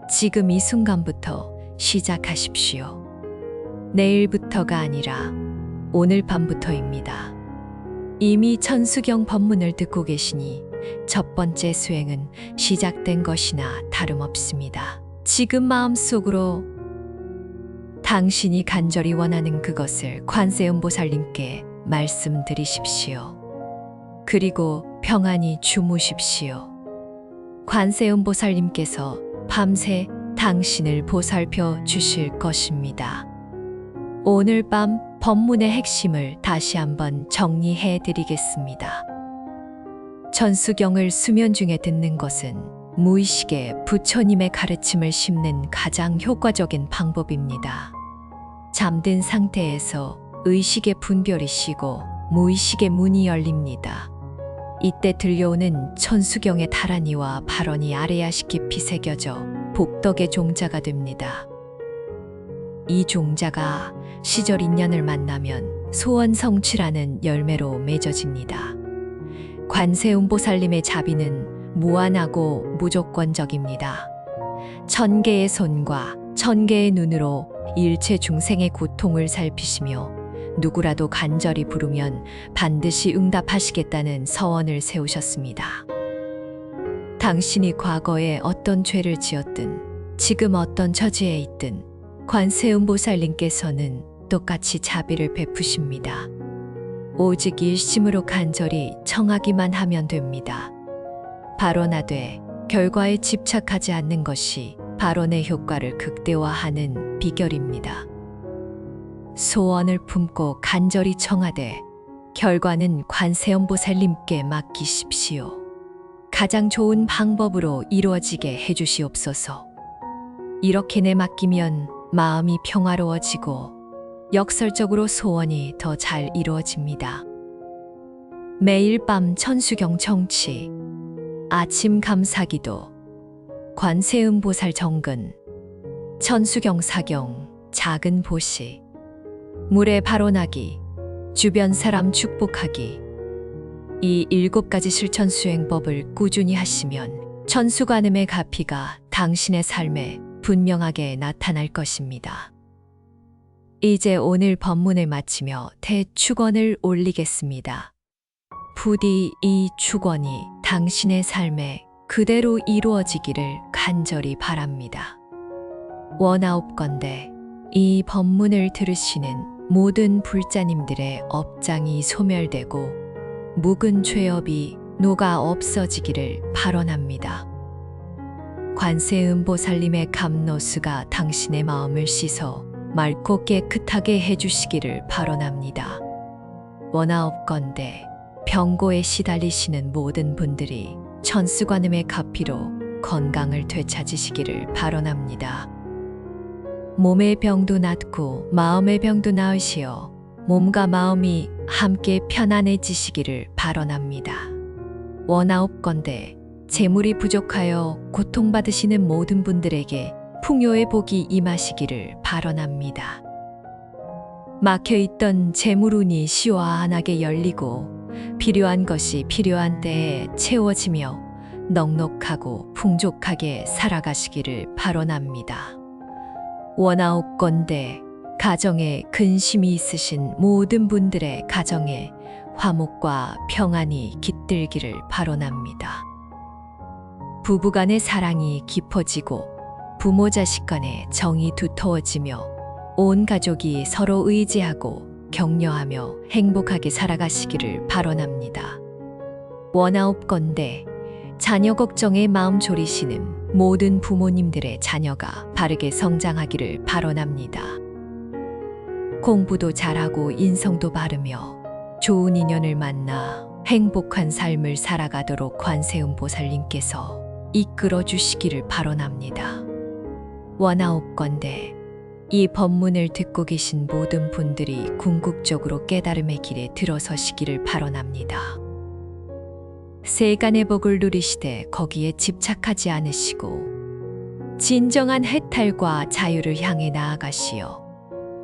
지금 이 순간부터 시작하십시오. 내일부터가 아니라 오늘 밤부터입니다. 이미 천수경 법문을 듣고 계시니 첫 번째 수행은 시작된 것이나 다름없습니다. 지금 마음속으로 당신이 간절히 원하는 그것을 관세음보살님께 말씀드리십시오. 그리고 평안히 주무십시오. 관세음보살님께서 밤새 당신을 보살펴 주실 것입니다. 오늘 밤 법문의 핵심을 다시 한번 정리해 드리겠습니다. 천수경을 수면 중에 듣는 것은 무의식에 부처님의 가르침을 심는 가장 효과적인 방법입니다. 잠든 상태에서 의식의 분별이 쉬고 무의식의 문이 열립니다. 이때 들려오는 천수경의 다란이와 발언이 아래야식 깊이 새겨져 복덕의 종자가 됩니다. 이 종자가 시절 인연을 만나면 소원 성취라는 열매로 맺어집니다. 관세음보살님의 자비는 무한하고 무조건적입니다. 1000개의 손과 1000개의 눈으로 일체 중생의 고통을 살피시며 누구라도 간절히 부르면 반드시 응답하시겠다는 서원을 세우셨습니다. 당신이 과거에 어떤 죄를 지었든 지금 어떤 처지에 있든 관세음보살님께서는 똑같이 자비를 베푸십니다. 오직 일심으로 간절히 청하기만 하면 됩니다. 발언하되 결과에 집착하지 않는 것이 발언의 효과를 극대화하는 비결입니다. 소원을 품고 간절히 청하되 결과는 관세음보살님께 맡기십시오. 가장 좋은 방법으로 이루어지게 해주시옵소서. 이렇게 내맡기면 마음이 평화로워지고 역설적으로 소원이 더 잘 이루어집니다. 매일 밤 천수경 청취, 아침 감사기도, 관세음보살 정근, 천수경 사경, 작은 보시, 물에 발언하기, 주변 사람 축복하기. 이 7가지 실천 수행법을 꾸준히 하시면 천수관음의 가피가 당신의 삶에 분명하게 나타날 것입니다. 이제 오늘 법문을 마치며 대축원을 올리겠습니다. 부디 이 축원이 당신의 삶에 그대로 이루어지기를 간절히 바랍니다. 원하옵건대 이 법문을 들으시는 모든 불자님들의 업장이 소멸되고 묵은 죄업이 녹아 없어지기를 발언합니다. 관세음보살님의 감노수가 당신의 마음을 씻어 맑고 깨끗하게 해주시기를 발언합니다. 원하옵건대 병고에 시달리시는 모든 분들이 천수관음의 가피로 건강을 되찾으시기를 발언합니다. 몸의 병도 낫고 마음의 병도 나으시어 몸과 마음이 함께 편안해지시기를 발언합니다. 원하옵건대 재물이 부족하여 고통받으시는 모든 분들에게 풍요의 복이 임하시기를 발언합니다. 막혀있던 재물운이 시원하게 열리고 필요한 것이 필요한 때에 채워지며 넉넉하고 풍족하게 살아가시기를 발언합니다. 원하옵건대 가정에 근심이 있으신 모든 분들의 가정에 화목과 평안이 깃들기를 발언합니다. 부부간의 사랑이 깊어지고 부모 자식 간의 정이 두터워지며 온 가족이 서로 의지하고 격려하며 행복하게 살아가시기를 발언합니다. 원아홉건대 자녀 걱정에 마음 졸이시는 모든 부모님들의 자녀가 바르게 성장하기를 발언합니다. 공부도 잘하고 인성도 바르며 좋은 인연을 만나 행복한 삶을 살아가도록 관세음보살님께서 이끌어 주시기를 발언합니다. 원아홉건대 이 법문을 듣고 계신 모든 분들이 궁극적으로 깨달음의 길에 들어서시기를 발언합니다. 세간의 복을 누리시되 거기에 집착하지 않으시고 진정한 해탈과 자유를 향해 나아가시어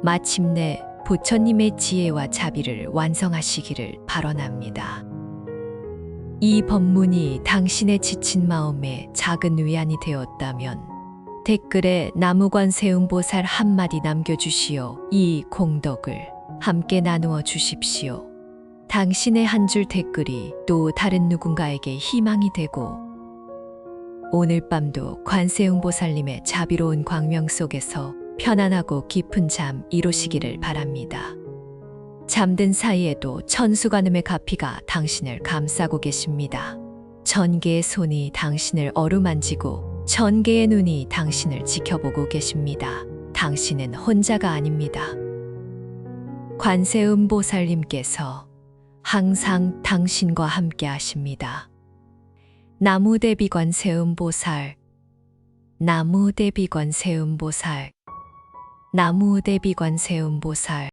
마침내 부처님의 지혜와 자비를 완성하시기를 발언합니다. 이 법문이 당신의 지친 마음에 작은 위안이 되었다면 댓글에 나무관세음보살 한마디 남겨주시어 이 공덕을 함께 나누어 주십시오. 당신의 한 줄 댓글이 또 다른 누군가에게 희망이 되고 오늘 밤도 관세음보살님의 자비로운 광명 속에서 편안하고 깊은 잠 이루시기를 바랍니다. 잠든 사이에도 천수관음의 가피가 당신을 감싸고 계십니다. 천개의 손이 당신을 어루만지고 천개의 눈이 당신을 지켜보고 계십니다. 당신은 혼자가 아닙니다. 관세음보살님께서 항상 당신과 함께 하십니다. 나무대비관세음보살, 나무대비관세음보살, 나무대비관세음보살.